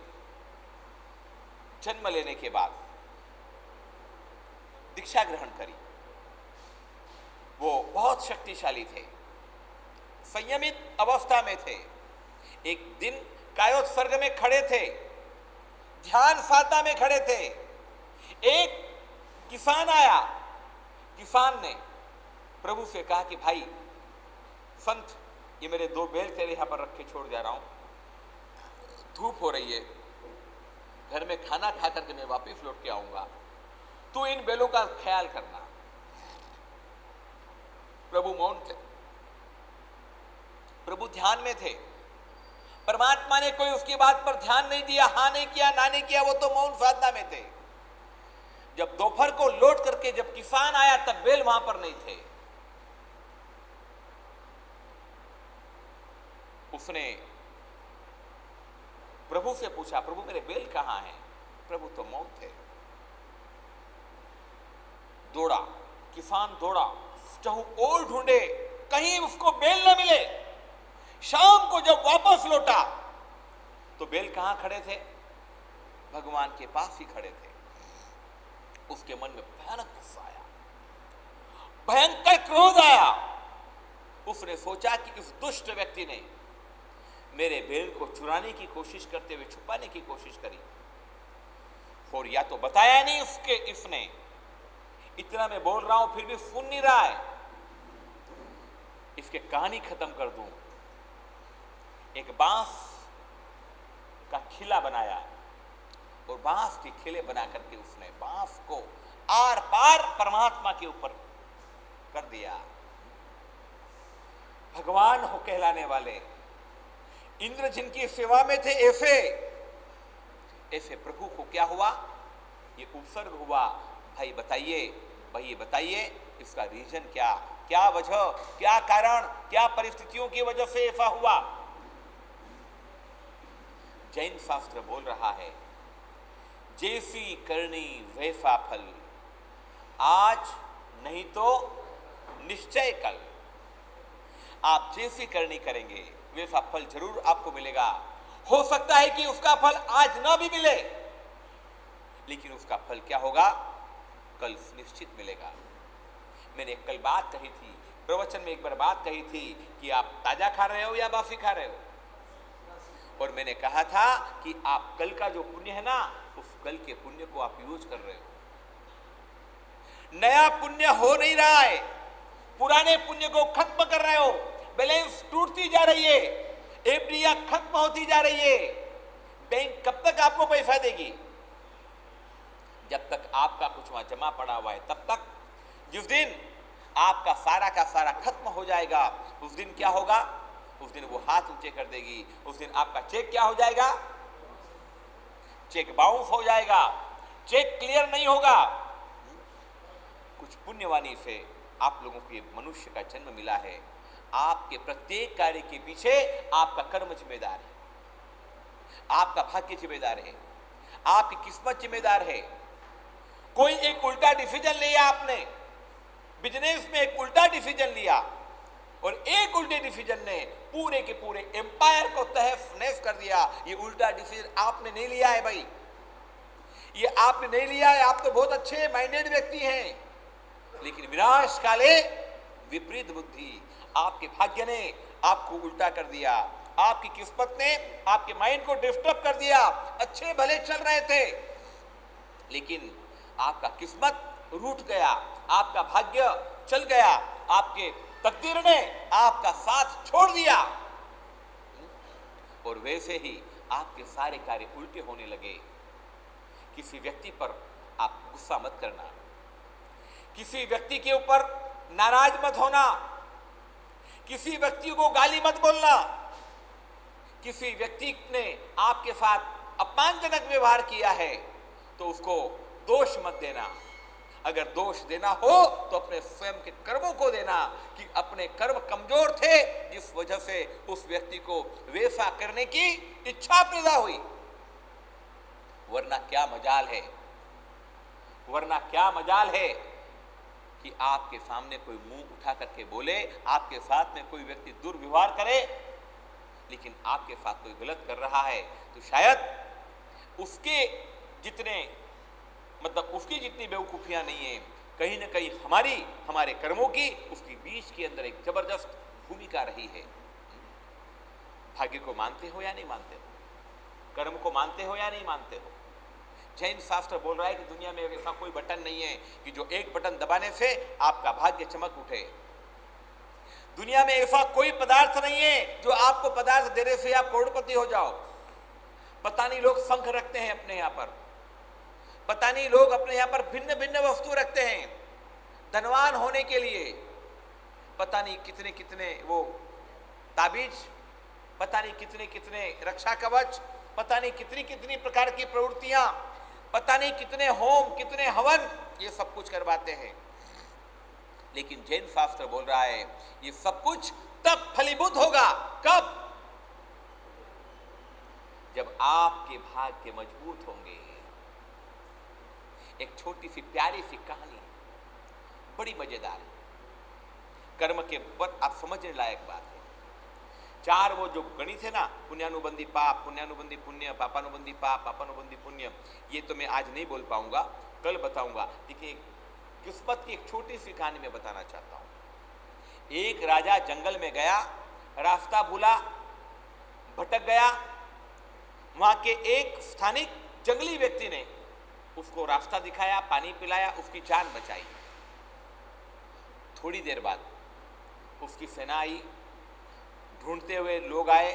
जन्म लेने के बाद दीक्षा ग्रहण करी। वो बहुत शक्तिशाली थे, संयमित अवस्था में थे। एक दिन कायोत्सर्ग में खड़े थे, ध्यान साधना में खड़े थे। एक किसान आया, किसान ने प्रभु से कहा कि भाई संत, ये मेरे 2 बैल तेरे यहां पर रख के छोड़ जा रहा हूं, धूप हो रही है, घर में खाना खा करके मैं वापस लौट के आऊंगा, तू इन बैलों का ख्याल करना। प्रभु मौन थे, प्रभु ध्यान में थे। परमात्मा ने कोई उसकी बात पर ध्यान नहीं दिया, हां नहीं किया, ना नहीं किया, वो तो मौन साधना में थे। जब दोपहर को लौट करके जब किसान आया तब बैल वहां पर नहीं थे। उसने प्रभु से पूछा, प्रभु मेरे बैल कहां हैं? प्रभु तो मौन थे। दौड़ा, किसान दौड़ा, चाहू और ढूंढे, कहीं उसको बैल न मिले। शाम को जब वापस लौटा तो बैल कहां खड़े थे? भगवान के पास ही खड़े थे। उसके मन में भयानक गुस्सा आया, भयंकर क्रोध आया। उसने सोचा कि इस दुष्ट व्यक्ति ने मेरे बैल को चुराने की कोशिश करते हुए छुपाने की कोशिश करी, और या तो बताया नहीं इसने, इतना मैं बोल रहा हूं फिर भी सुन नहीं रहा है, इसके कहानी खत्म कर दूं। एक बांस का खिला बनाया और बांस के खिले बना करके उसने बांस को आर पार परमात्मा के ऊपर कर दिया। भगवान हो कहलाने वाले इंद्र जिनकी सेवा में थे, ऐसे प्रभु को क्या हुआ? ये उपसर्ग हुआ। भाई बताइए इसका रीजन क्या वजह, क्या कारण, क्या परिस्थितियों की वजह से ऐसा हुआ? जैन शास्त्र बोल रहा है, जैसी करनी वैसा फल, आज नहीं तो निश्चय कल। आप जैसी करनी करेंगे वैसा फल जरूर आपको मिलेगा। हो सकता है कि उसका फल आज ना भी मिले, लेकिन उसका फल क्या होगा? कल निश्चित मिलेगा। मैंने कल बात कही थी, प्रवचन में एक बार बात कही थी कि आप ताजा खा रहे हो या बासी खा रहे हो, और मैंने कहा था कि आप कल का जो पुण्य है ना, उस कल के पुण्य को आप यूज कर रहे हो। नया पुण्य हो नहीं रहा है, पुराने पुण्य को खत्म कर रहे हो। बैलेंस टूटती जा रही है, एफडीआई खत्म होती जा रही है। बैंक कब तक आपको पैसा देगी? जब तक आपका कुछ वहां जमा पड़ा हुआ है तब तक। जिस दिन आपका सारा का सारा खत्म हो जाएगा, उस दिन क्या होगा? उस दिन वो हाथ ऊंचे कर देगी। उस दिन आपका चेक क्या हो जाएगा? चेक बाउंस हो जाएगा, चेक क्लियर नहीं होगा। कुछ पुण्यवानी से आप लोगों को मनुष्य का जन्म मिला है। आपके प्रत्येक कार्य के पीछे आपका कर्म जिम्मेदार है, आपका भाग्य जिम्मेदार है, आपकी किस्मत जिम्मेदार है। कोई एक उल्टा डिसीजन लिया आपने, बिजनेस में एक उल्टा डिसीजन लिया, और एक उल्टे डिसीजन ने पूरे के पूरे एम्पायर को तहस नहस कर दिया। ये उल्टा डिसीजन आपने नहीं लिया है भाई, ये आपने नहीं लिया है। आप तो बहुत अच्छे माइंडेड व्यक्ति हैं, लेकिन विनाश काले विपरीत बुद्धि, आपके भाग्य ने आपको उल्टा कर दिया, आपकी किस्मत ने आपके माइंड को डिस्टर्ब कर दिया। अच्छे भले चल रहे थे, लेकिन आपका किस्मत रूठ गया, आपका भाग्य चल गया, आपके तकदीर ने आपका साथ छोड़ दिया, और वैसे ही आपके सारे कार्य उल्टे होने लगे। किसी व्यक्ति पर आप गुस्सा मत करना, किसी व्यक्ति के ऊपर नाराज मत होना, किसी व्यक्ति को गाली मत बोलना। किसी व्यक्ति ने आपके साथ अपमानजनक व्यवहार किया है तो उसको दोष मत देना। अगर दोष देना हो तो अपने स्वयं के कर्मों को देना कि अपने कर्म कमजोर थे, जिस वजह से उस व्यक्ति को वैसा करने की इच्छा पैदा हुई। वरना क्या मजाल है कि आपके सामने कोई मुंह उठा करके बोले, आपके साथ में कोई व्यक्ति दुर्व्यवहार करे, लेकिन आपके साथ कोई गलत कर रहा है तो शायद उसके जितने मतलब उसकी जितनी बेवकूफियां नहीं है, कहीं ना कहीं हमारे कर्मों की उसकी बीच के अंदर एक जबरदस्त भूमिका रही है। भाग्य को मानते हो या नहीं मानते हो? कर्म को मानते हो या नहीं मानते हो? जैन शास्त्र बोल रहा है कि दुनिया में ऐसा कोई बटन नहीं है कि जो एक बटन दबाने से आपका भाग्य चमक उठे। दुनिया में ऐसा कोई पदार्थ नहीं है जो आपको पदार्थ देने से आप करोड़पति हो जाओ। पता नहीं लोग शंख रखते हैं अपने यहां पर, पता नहीं लोग अपने यहां पर भिन्न भिन्न वस्तु रखते हैं धनवान होने के लिए, पता नहीं कितने कितने वो ताबीज, पता नहीं कितने कितने रक्षा कवच, पता नहीं कितनी कितनी प्रकार की प्रवृत्तियां, पता नहीं कितने होम, कितने हवन, ये सब कुछ करवाते हैं। लेकिन जैन शास्त्र बोल रहा है ये सब कुछ तब फलीभूत होगा कब? जब आपके भाग्य मजबूत होंगे। एक छोटी सी प्यारी सी कहानी, बड़ी मजेदार, कर्म के ऊपर आप समझने लायक बात है। चार वो जो गणित है ना, पुण्यानुबंधी पाप, पुण्यानुबंधी पुण्य, पापानुबंधी पाप, पापानुबंधी पुण्य, ये तो मैं आज नहीं बोल पाऊंगा, कल बताऊंगा। लेकिन किस्मत की एक छोटी सी कहानी में बताना चाहता हूं। एक राजा जंगल में गया, रास्ता भूला, भटक गया। वहां के एक स्थानिक जंगली व्यक्ति ने उसको रास्ता दिखाया, पानी पिलाया, उसकी जान बचाई। थोड़ी देर बाद उसकी सेना आई, ढूंढते हुए लोग आए,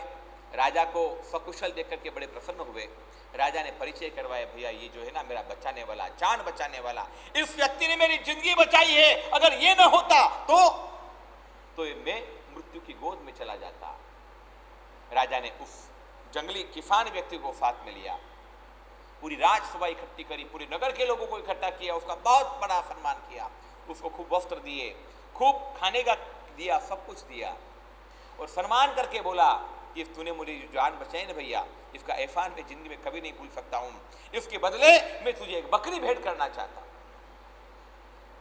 राजा को सकुशल देख करके बड़े प्रसन्न हुए। राजा ने परिचय करवाया, भैया ये जो है ना मेरा बचाने वाला, जान बचाने वाला, इस व्यक्ति ने मेरी जिंदगी बचाई है, अगर ये ना होता तो मैं मृत्यु की गोद में चला जाता। राजा ने उस जंगली किसान व्यक्ति को साथ में लिया, पूरी राजसभा इकट्ठी करी, पूरे नगर के लोगों को इकट्ठा किया, उसका बहुत बड़ा सम्मान किया, उसको खूब वस्त्र दिए, खूब खाने का दिया, सब कुछ दिया और सम्मान करके बोला कि तूने मुझे जान बचाई ना भैया, इसका एहसान मैं जिंदगी में कभी नहीं भूल सकता हूं। इसके बदले मैं तुझे एक बकरी भेंट करना चाहता हूं।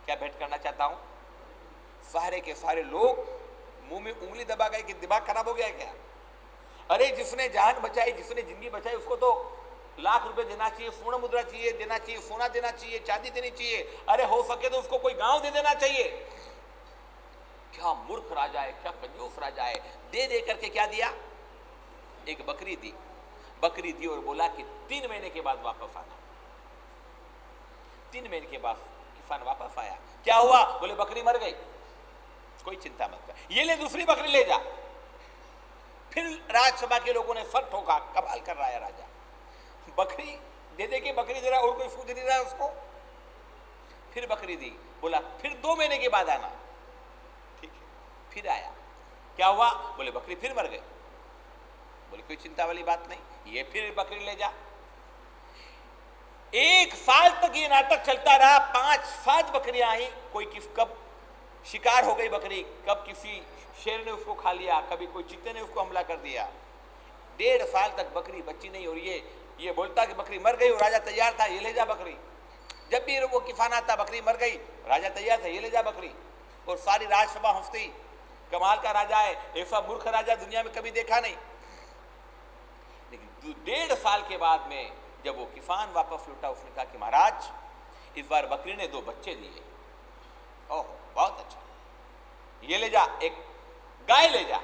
क्या भेंट करना चाहता हूं? सारे के सारे लोग मुंह में उंगली दबा गए कि दिमाग खराब हो गया क्या? अरे जिसने जान बचाई, जिसने जिंदगी बचाई, उसको तो लाख रुपए देना चाहिए, स्वर्ण मुद्रा चाहिए, देना चाहिए, सोना देना चाहिए, चांदी देनी चाहिए, अरे हो सके तो उसको कोई गांव दे देना चाहिए। क्या मूर्ख राजा है, क्या कंजूस राजा है। दे दे करके क्या दिया? एक बकरी दी। बकरी दी और बोला कि 3 महीने के बाद वापस आना। 3 महीने के बाद किसान वापस आया। क्या हुआ? बोले बकरी मर गई। कोई चिंता मत कर, ये ले दूसरी बकरी ले जा। फिर राजसभा के लोगों ने सर ठोका, कमाल कर रहा है राजा, बकरी दे दे के बकरी दे रहा और कोई सूद नहीं रहा उसको। फिर बकरी दी, बोला फिर 2 महीने के बाद आना। ठीक है, फिर आया। क्या हुआ? बोले बकरी फिर मर गई। बोले कोई चिंता वाली बात नहीं, ये फिर बकरी ले जा। 1 साल तक ये नाटक चलता रहा। 5-7 बकरियां आई, कोई कब शिकार हो गई बकरी, कब किसी शेर ने उसको खा लिया, कभी कोई चीते ने उसको हमला कर दिया। 1.5 साल तक बकरी बच्ची नहीं, और ये बोलता कि बकरी मर गई और राजा तैयार था, ये ले जा बकरी। जब भी वो किसान आता, बकरी मर गई, राजा तैयार था, ये ले जा बकरी। और सारी राजसभा हंसती, कमाल का राजा है, ऐसा मूर्ख राजा दुनिया में कभी देखा नहीं। लेकिन 1.5 साल के बाद में जब वो किसान वापस लौटा, उसने कहा कि महाराज इस बार बकरी ने 2 बच्चे दिए। ओह बहुत अच्छा, ये ले जा, एक गाय ले जा,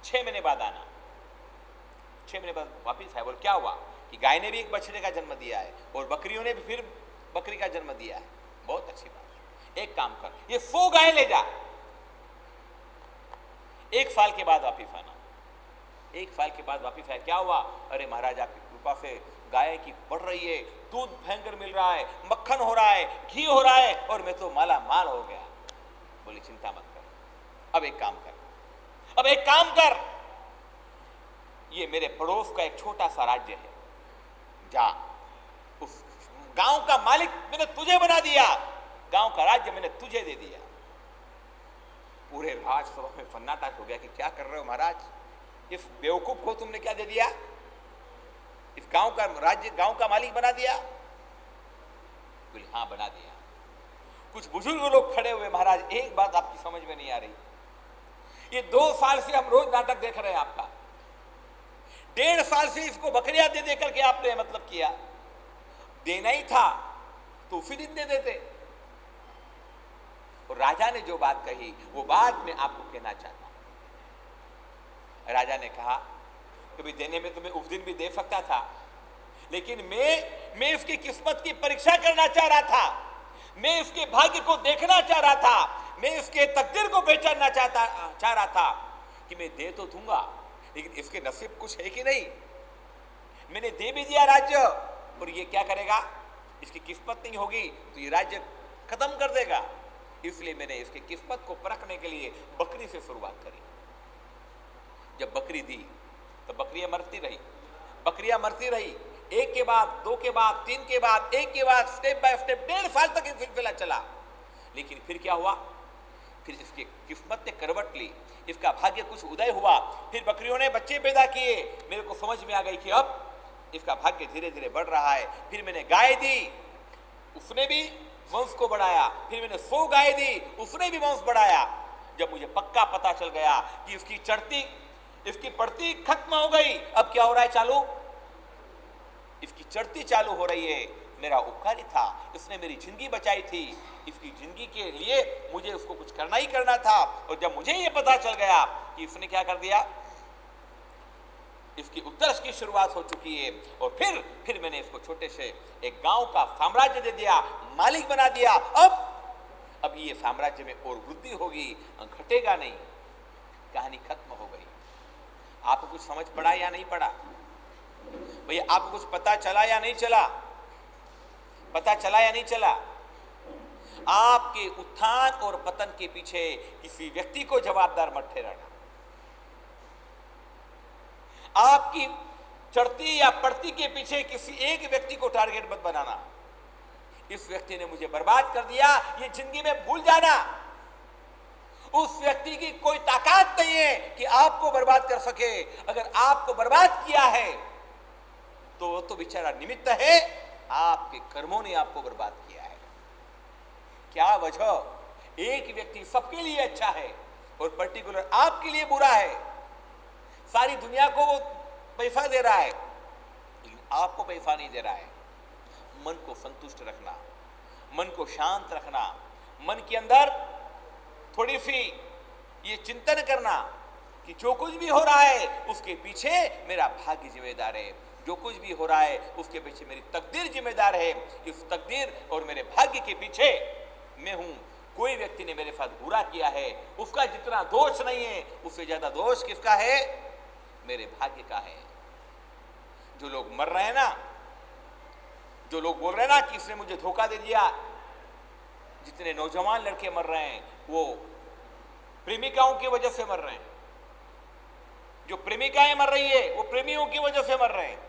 6 महीने बाद आना। 6 महीने बाद वापिस आया। बोल क्या हुआ? कि गाय ने भी एक बछड़े का जन्म दिया है और बकरियों ने भी फिर बकरी का जन्म दिया है। बहुत अच्छी बात है, एक काम कर, ये 100 गाय ले जा, 1 साल के बाद वापिस आना। 1 साल के बाद वापिस आया। क्या हुआ? अरे महाराज आपकी कृपा से गाय की बढ़ रही है, दूध भयंकर मिल रहा है, मक्खन हो रहा है, घी हो रहा है, और मैं तो माला माल हो गया। बोली चिंता मत कर, अब एक काम कर, ये मेरे पड़ोस का एक छोटा सा राज्य है, जा, उस गांव का मालिक मैंने तुझे बना दिया, गांव का राज्य मैंने तुझे दे दिया। पूरे राजसभा में सन्नाटा हो गया कि क्या कर रहे हो महाराज, इस बेवकूफ को तुमने क्या दे दिया? इस गांव का राज्य, गांव का मालिक बना दिया? बोले हाँ बना दिया। कुछ बुजुर्ग लोग खड़े हुए, महाराज एक बात आपकी समझ में नहीं आ रही, ये 2 साल से हम रोज नाटक देख रहे हैं आपका, 1.5 साल से इसको बकरियां दे दे करके आपने मतलब किया, देना ही था तो उसी दिन दे देते। और राजा ने जो बात कही वो बात मैं आपको कहना चाहता हूं। राजा ने कहा कभी देने में तुम्हें उस दिन भी दे सकता था, लेकिन मैं इसकी किस्मत की परीक्षा करना चाह रहा था, मैं इसके भाग्य को देखना चाह रहा था, मैं इसके तकदीर को पहचानना चाह रहा था कि मैं दे तो दूंगा लेकिन इसके नसीब कुछ है कि नहीं। मैंने दे भी दिया राज्य और ये क्या करेगा, इसकी किस्मत नहीं होगी तो ये राज्य खत्म कर देगा। इसलिए मैंने इसकी किस्मत को परखने के लिए बकरी से शुरुआत करी। जब बकरी दी तो बकरियां मरती रही, एक के बाद, दो के बाद, तीन के बाद, एक के बाद, स्टेप बाय स्टेप 1.5 साल तक ये सिलसिला चला। लेकिन फिर क्या हुआ, फिर इसकी किस्मत ने करवट ली, इसका भाग्य कुछ उदय हुआ, फिर बकरियों ने बच्चे पैदा किए। मेरे को समझ में आ गई कि अब इसका भाग्य धीरे धीरे बढ़ रहा है। फिर मैंने गाय दी, उसने भी वंश को बढ़ाया, फिर मैंने 100 गाय दी, उसने भी वंश बढ़ाया। जब मुझे पक्का पता चल गया कि इसकी पड़ती खत्म हो गई, अब क्या हो रहा है चालू, इसकी चढ़ती चालू हो रही है। मेरा उपकारी था, इसने मेरी जिंदगी बचाई थी, इसकी जिंदगी के लिए मुझे उसको कुछ करना ही करना था। और जब मुझे ये पता चल गया कि इसने क्या कर दिया, इसकी उत्कर्ष की शुरुआत हो चुकी है, और फिर मैंने इसको छोटे से एक गांव का साम्राज्य दे दिया, मालिक बना दिया। अब ये साम्राज्य में और वृद्धि होगी, घटेगा नहीं। कहानी खत्म हो गई। आपको कुछ समझ पड़ा या नहीं पड़ा भैया? आपको कुछ पता चला या नहीं चला? आपके उत्थान और पतन के पीछे किसी व्यक्ति को जवाबदार मत ठहराना। आपकी चढ़ती या पड़ती के पीछे किसी एक व्यक्ति को टारगेट मत बनाना। इस व्यक्ति ने मुझे बर्बाद कर दिया, ये जिंदगी में भूल जाना। उस व्यक्ति की कोई ताकत नहीं है कि आपको बर्बाद कर सके। अगर आपको बर्बाद किया है तो वो तो बेचारा निमित्त है, आपके कर्मों ने आपको बर्बाद किया है। क्या वजह, एक व्यक्ति सबके लिए अच्छा है और पर्टिकुलर आपके लिए बुरा है। सारी दुनिया को वो पैसा दे रहा है लेकिन आपको पैसा नहीं दे रहा है। मन को संतुष्ट रखना, मन को शांत रखना, मन के अंदर थोड़ी सी ये चिंतन करना कि जो कुछ भी हो रहा है उसके पीछे मेरा भाग्य जिम्मेदार है, जो कुछ भी हो रहा है उसके पीछे मेरी तकदीर जिम्मेदार है। इस तकदीर और मेरे भाग्य के पीछे मैं हूं। कोई व्यक्ति ने मेरे साथ बुरा किया है, उसका जितना दोष नहीं है उससे ज्यादा दोष किसका है? मेरे भाग्य का है। जो लोग मर रहे हैं ना, जो लोग बोल रहे हैं ना कि इसने मुझे धोखा दे दिया, जितने नौजवान लड़के मर रहे हैं वो प्रेमिकाओं की वजह से मर रहे हैं। जो प्रेमिकाएं मर रही है वो प्रेमियों की वजह से मर रहे हैं,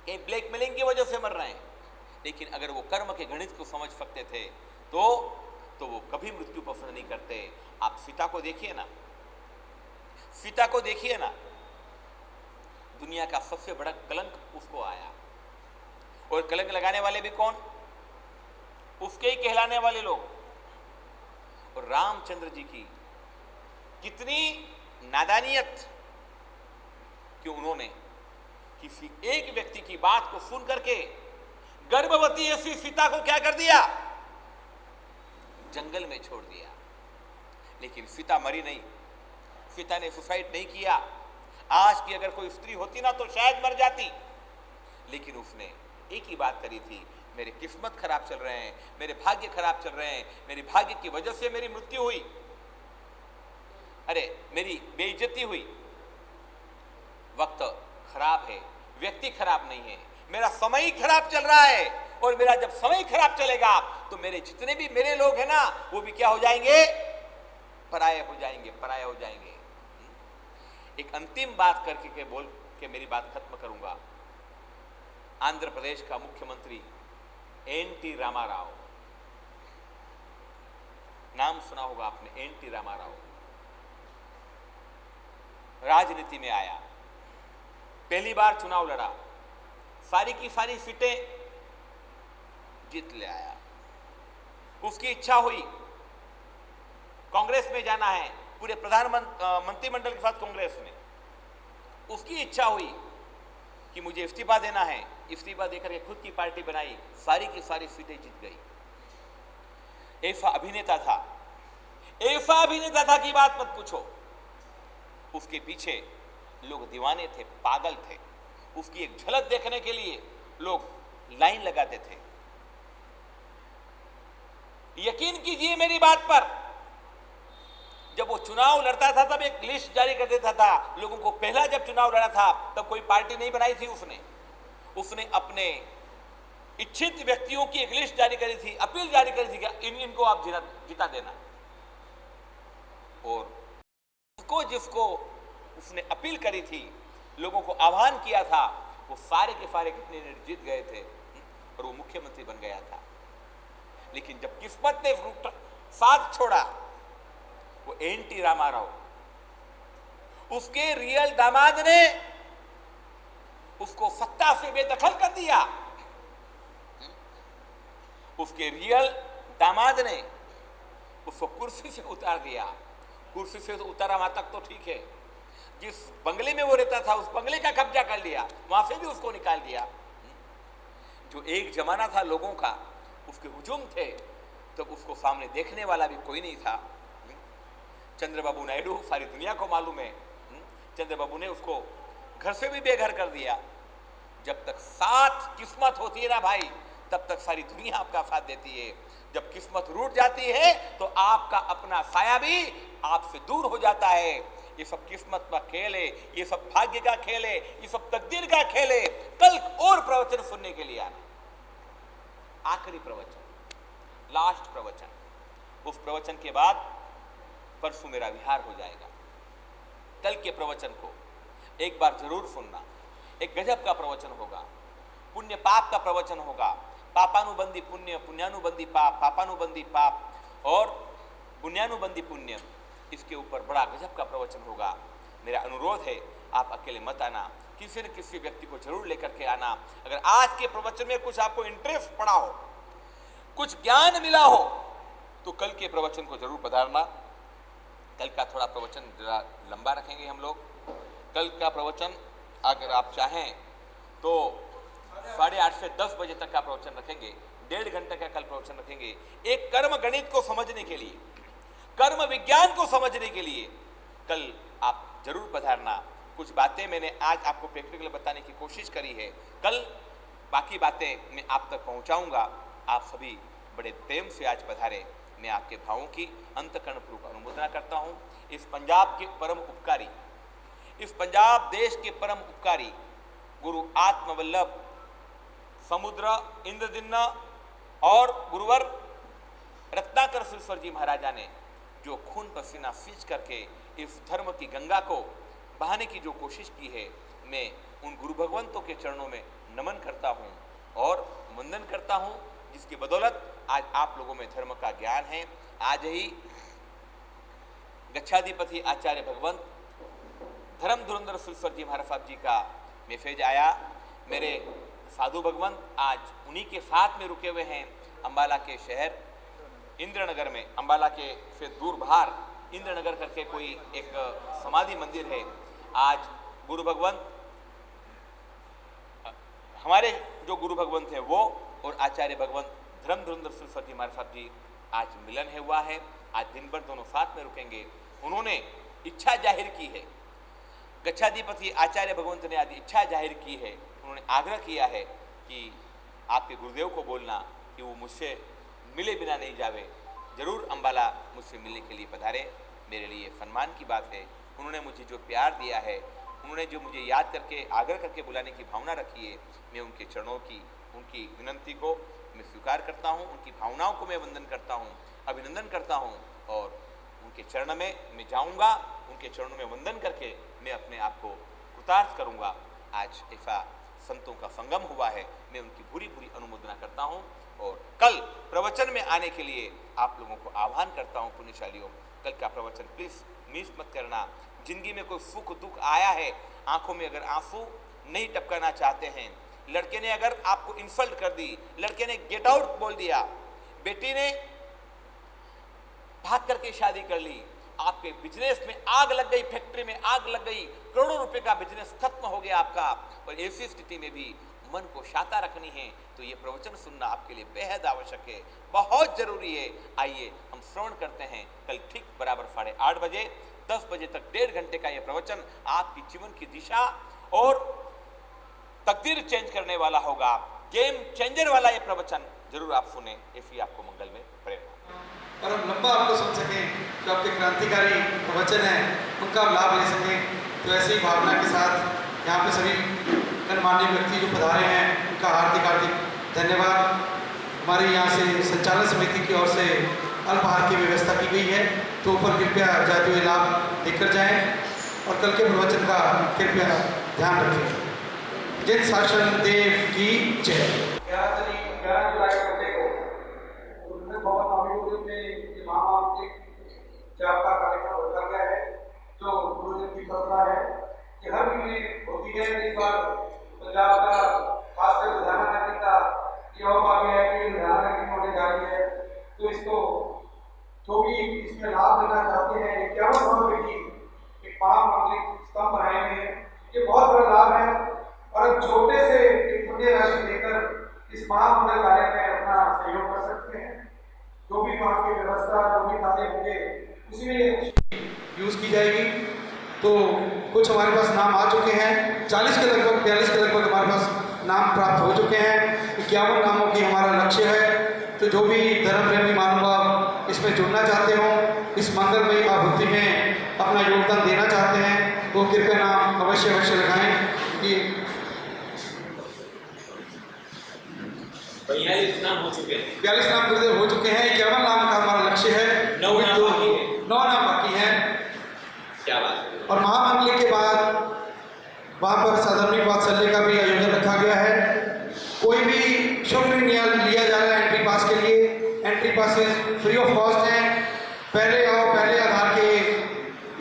कहीं ब्लैकमेलिंग की वजह से मर रहे हैं। लेकिन अगर वो कर्म के गणित को समझ सकते थे तो वो कभी मृत्यु पसंद नहीं करते। आप सीता को देखिए ना, सीता को देखिए ना, दुनिया का सबसे बड़ा कलंक उसको आया, और कलंक लगाने वाले भी कौन? उसके ही कहलाने वाले लोग। और रामचंद्र जी की कितनी नादानियत कि उन्होंने किसी एक व्यक्ति की बात को सुन करके गर्भवती ऐसी सीता को क्या कर दिया? जंगल में छोड़ दिया। लेकिन सीता मरी नहीं, सीता ने सुसाइड नहीं किया। आज की अगर कोई स्त्री होती ना तो शायद मर जाती, लेकिन उसने एक ही बात करी थी, मेरे किस्मत खराब चल रहे हैं, मेरे भाग्य खराब चल रहे हैं, मेरी भाग्य की वजह से मेरी मृत्यु हुई, अरे मेरी बेइज्जती हुई। वक्त खराब है, व्यक्ति खराब नहीं है, मेरा समय ही खराब चल रहा है। और मेरा जब समय खराब चलेगा तो मेरे जितने भी मेरे लोग हैं ना वो भी क्या हो जाएंगे? पराये हो जाएंगे, पराये हो जाएंगे। एक अंतिम बात करके बोल के मेरी बात खत्म करूंगा। आंध्र प्रदेश का मुख्यमंत्री एन.टी. रामाराव, नाम सुना होगा आपने, एन.टी. रामाराव राजनीति में आया, पहली बार चुनाव लड़ा, सारी की सारी सीटें जीत ले आया। उसकी इच्छा हुई कांग्रेस में जाना है, पूरे मंत्रिमंडल के साथ कांग्रेस में। उसकी इच्छा हुई कि मुझे इस्तीफा देना है, इस्तीफा देकर के खुद की पार्टी बनाई, सारी की सारी सीटें जीत गई। ऐसा अभिनेता था, ऐसा अभिनेता था कि बात मत पूछो। उसके पीछे लोग दीवाने थे, पागल थे। उसकी एक झलक देखने के लिए लोग लाइन लगाते थे। यकीन कीजिए मेरी बात पर, जब वो चुनाव लड़ता था तब एक लिस्ट जारी कर देता था लोगों को। पहला जब चुनाव लड़ा था तब कोई पार्टी नहीं बनाई थी उसने अपने इच्छित व्यक्तियों की एक लिस्ट जारी करी थी, अपील जारी करी थी कि इनको आप जिता देना। और जिसको उसने अपील करी थी, लोगों को आह्वान किया था, वो सारे के सारे कितने जीत गए थे और वो मुख्यमंत्री बन गया था। लेकिन जब किस्मत ने साथ छोड़ा, वो एनटी रामाराव, उसके रियल दामाद ने उसको सत्ता से बेदखल कर दिया। उसके रियल दामाद ने उसको कुर्सी से उतार दिया। कुर्सी से उतारा वहां तक तो ठीक है, जिस बंगले में वो रहता था उस बंगले का कब्जा कर लिया, वहां से भी उसको निकाल दिया। जो एक जमाना था लोगों का, उसके हुजूम थे, तब उसको सामने देखने वाला भी कोई नहीं था। चंद्रबाबू नायडू, सारी दुनिया को मालूम है, चंद्रबाबू ने उसको घर से भी बेघर कर दिया। जब तक साथ किस्मत होती है ना भाई, तब तक सारी दुनिया आपका साथ देती है। जब किस्मत रूठ जाती है तो आपका अपना साया भी आपसे दूर हो जाता है। ये सब किस्मत का खेल है, ये सब भाग्य का खेल है, ये सब तकदीर का खेल है। कल और प्रवचन सुनने के लिए आना, आखिरी प्रवचन, लास्ट प्रवचन। उस प्रवचन के बाद परसों मेरा विहार हो जाएगा। कल के प्रवचन को एक बार जरूर सुनना। एक गजब का प्रवचन होगा, पुण्य पाप का प्रवचन होगा। पापानुबंधी पुण्य, पुण्यानुबंधी पाप, पापानुबंधी पाप और पुण्यानुबंधी पुण्य, इसके ऊपर बड़ा गजब का प्रवचन होगा। मेरा अनुरोध है आप अकेले मत आना, किसी न किसी व्यक्ति को जरूर लेकर के आना। अगर आज के प्रवचन में कुछ आपको इंटरेस्ट पड़ा हो, कुछ ज्ञान मिला हो, तो कल के प्रवचन को जरूर पधारना। कल का थोड़ा प्रवचन जरा लंबा रखेंगे हम लोग। कल का प्रवचन अगर आप चाहें तो 8:30 से 10 बजे तक का प्रवचन रखेंगे। 1.5 घंटे का कल प्रवचन रखेंगे। एक कर्म गणित को समझने के लिए, कर्म विज्ञान को समझने के लिए कल आप जरूर पधारना। कुछ बातें मैंने आज आपको प्रैक्टिकल बताने की कोशिश करी है। कल बाकी बातें मैं आप तक पहुंचाऊंगा। आप सभी बड़े प्रेम से आज पधारे। मैं आपके भावों की अंतःकरणपूर्वक अनुमोदना करता हूं। इस पंजाब के परम उपकारी, इस पंजाब देश के परम उपकारी गुरु आत्मवल्लभ समुद्र इंद्रदिन्ना और गुरुवर रत्नाकर सुरेश्वर जी महाराजा ने जो खून पसीना सींच करके इस धर्म की गंगा को बहाने की जो कोशिश की है, मैं उन गुरु भगवंतों के चरणों में नमन करता हूं और वंदन करता हूं, जिसकी बदौलत आज आप लोगों में धर्म का ज्ञान है। आज ही गच्छाधिपति आचार्य भगवंत धर्म धुरंधर सुरेश्वर जी महाराज साहब जी का मैसेज आया। मेरे साधु भगवंत आज उन्हीं के साथ में रुके हुए हैं अंबाला के शहर इंद्रनगर में। अंबाला के से दूर बाहर इंद्रनगर करके कोई एक समाधि मंदिर है। आज गुरु भगवंत, हमारे जो गुरु भगवंत हैं वो और आचार्य भगवंत धर्म धुरंधर सुरेश्वर जी महाराज साहब जी आज मिलन है हुआ है। आज दिन भर दोनों साथ में रुकेंगे। उन्होंने इच्छा जाहिर की है, गच्छाधिपति आचार्य भगवंत ने आज इच्छा जाहिर की है। उन्होंने आग्रह किया है कि आपके गुरुदेव को बोलना कि वो मुझसे मिले बिना नहीं जावे, जरूर अंबाला मुझसे मिलने के लिए पधारे। मेरे लिए सम्मान की बात है। उन्होंने मुझे जो प्यार दिया है, उन्होंने जो मुझे याद करके आग्रह करके बुलाने की भावना रखी है, मैं उनके चरणों की, उनकी विनंती को मैं स्वीकार करता हूँ। उनकी भावनाओं को मैं वंदन करता हूँ, अभिनंदन करता हूँ और उनके चरण में मैं जाऊँगा। उनके चरणों में वंदन करके मैं अपने आप को कृतार्थ करूँगा। आज ऐसा संतों का संगम हुआ है, मैं उनकी भूरी भूरी अनुमोदना करता हूँ और कल प्रवचन में आने के लिए आप लोगों को आह्वान करता हूँ। पुण्यशालियों, कल का प्रवचन प्लीज मिस मत करना। जिंदगी में कोई सुख दुख आया है, आंखों में अगर आंसू नहीं टपकाना चाहते हैं, लड़के ने अगर आपको इंसल्ट कर दी, लड़के ने गेट आउट बोल दिया, बेटी ने भाग करके शादी कर ली, आपके बिजनेस में आग लग गई, फैक्ट्री में आग लग गई, करोड़ों रुपए का बिजनेस खत्म हो गया आपका, और ऐसी स्थिति में भी मन को शांता रखनी है तो ये प्रवचन सुनना आपके लिए बेहद आवश्यक है, बहुत जरूरी है। आइए हम श्रवण करते हैं कल ठीक बराबर 8:30 बजे, 10 बजे तक 1.5 घंटे का ये प्रवचन आपकी जीवन की दिशा और तकदीर चेंज करने वाला होगा, गेम चेंजर वाला ये प्रवचन जरूर आप सुने। ऐसी आपको मंगल में प्रेरणा और हम लंबा आपको सुन सकें, जो आपके क्रांतिकारी प्रवचन हैं उनका लाभ ले सकें। तो ऐसी ही भावना के साथ यहाँ पे सभी गणमान्य व्यक्ति जो पधारे हैं उनका हार्दिक हार्दिक धन्यवाद। हमारे यहाँ से संचालन समिति की ओर से अल्पाहार की व्यवस्था की गई है, तो ऊपर कृपया जाते हुए लाभ लेकर जाएं और कल के प्रवचन का कृपया ध्यान रखें। जिन शासन देव की जय। 11 जुलाई को बहुत अभियोग में जाप का कार्यक्रम रखा गया है, जो गुरुजन की परंपरा है कि हर महीने होती है। इस बार पंजाब का खासकर लुधियाना नगरी का योग आ गया है कि लुधियाना नगरी होने जा रही है, तो इसको जो भी इसमें लाभ लेना चाहते हैं 51 रुपये की एक महामंगलिक स्तंभ बनाए हुए हैं। ये बहुत बड़ा लाभ है और अब छोटे से एक पुण्य राशि देकर इस महामंगल कार्य में अपना सहयोग कर सकते हैं। जो भी वहाँ की व्यवस्था, जो भी खाते होंगे उसी में यूज की जाएगी। तो कुछ हमारे पास नाम आ चुके हैं, 40 के लगभग 42 के लगभग हमारे पास नाम प्राप्त हो चुके हैं। 51 नामों की हमारा लक्ष्य है। तो जो भी धर्म प्रेमी महानुभाव इसमें जुड़ना चाहते हो, इस मंगलमयी आहुति में अपना योगदान देना चाहते हैं, वो कृपया नाम अवश्य लिखाएं कि 42 नाम हो चुके हैं। 42 नाम गुरुदेव हो चुके हैं। 51 नाम का हमारा लक्ष्य है। 9 नाम बाकी है। 9 नाम बाकी हैं। क्या बात है। और महामंगल के बाद वहाँ पर साधारणिक वात्सल्य का भी आयोजन रखा गया है। कोई भी शुल्क नहीं लिया जा रहा है एंट्री पास के लिए। Entry passes free of cost हैं। पहले आओ पहले आधार के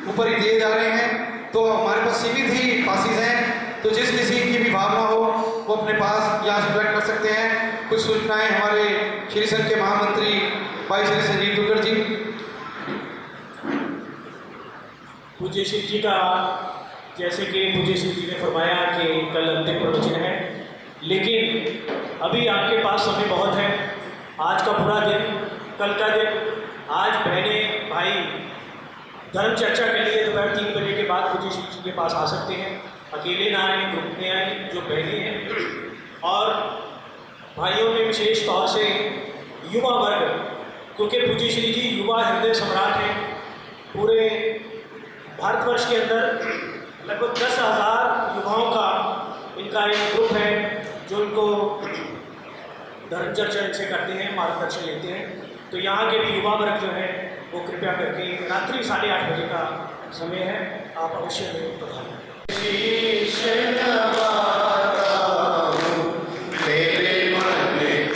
ऊपर ही दिए जा रहे हैं। तो हमारे पास सीमित ही पासिस हैं, तो जिस किसी की भी भावना हो वो अपने पास यहाँ से कलेक्ट कर सकते हैं। कुछ सूचनाएं हमारे श्री संघ के महामंत्री भाई श्री संजीव दुग्गड़ जी। पूज्य श्री जी का, जैसे कि पूज्य श्री जी ने फरमाया कि कल अंतिम प्रवचन है, लेकिन अभी आपके पास समय बहुत है। आज का पूरा दिन, कल का दिन, आज बहनें भाई धर्म चर्चा के लिए दोपहर 3 बजे के बाद पूज्य श्री जी के पास आ सकते हैं। अकेले ना आए, ग्रुप में आए, जो बहनें हैं। और भाइयों में विशेष तौर से युवा वर्ग, क्योंकि पूज्य श्री जी युवा हृदय सम्राट हैं। पूरे भारतवर्ष के अंदर लगभग 10,000 युवाओं का इनका एक ग्रुप है जो इनको धर्म चर्चा इनसे करते हैं, मार्गदर्शन लेते हैं। तो यहाँ के भी युवा वर्ग जो है वो कृपया करके रात्रि 8:30 बजे का समय है, आप अवश्य में पधारें। इस नाम में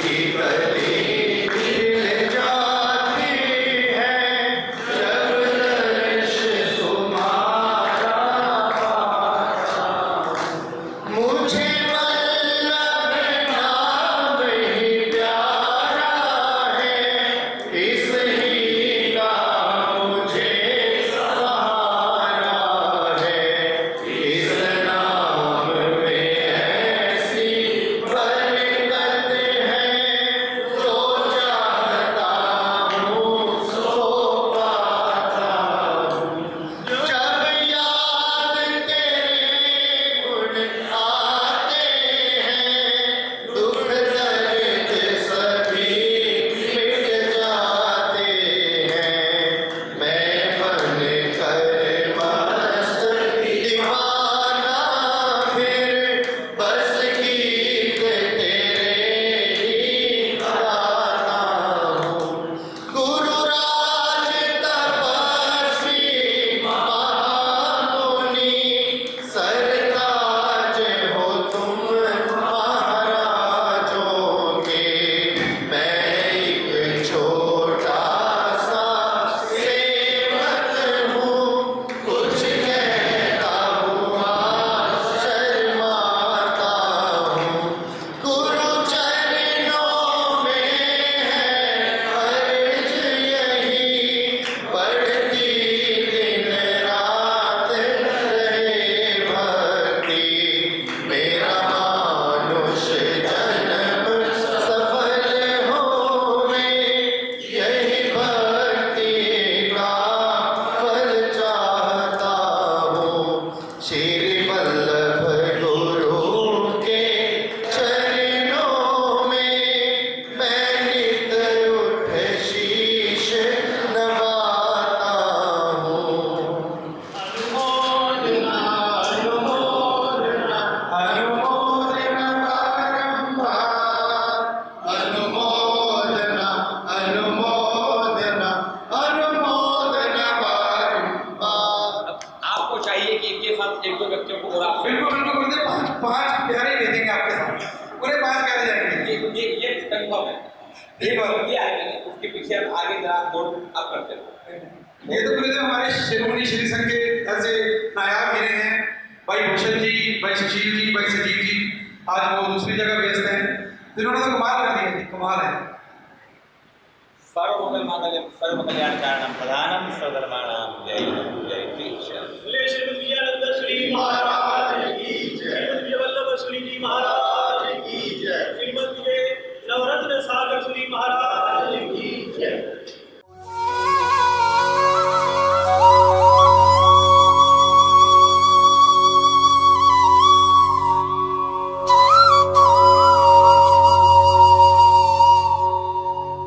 आप बिल्कुल बिल्कुल गुरुदेव, पांच प्यारे भेजेंगे आपके साथ, पूरे 5 प्यारे जाएंगे। ये कंफर्म है। एक बार ये आएंगे, उसके पीछे आप आगे जरा दौड़ आप करते हो। ये तो गुरुदेव हमारे शिरोमणि श्री संघ के ऐसे नायाब हीरे हैं, भाई भूषण जी, भाई सुशील जी, भाई सजीव जी। आज वो दूसरी जगह व्यस्त हैं, तो इन्होंने तो कमाल कर दिया, कमाल है। सर्वमंगलमांगल्यं सर्वकल्याणकारणं प्रधानं सर्वधर्माणां जय जय श्री कृष्ण। श्री विजयानंद श्री महाराज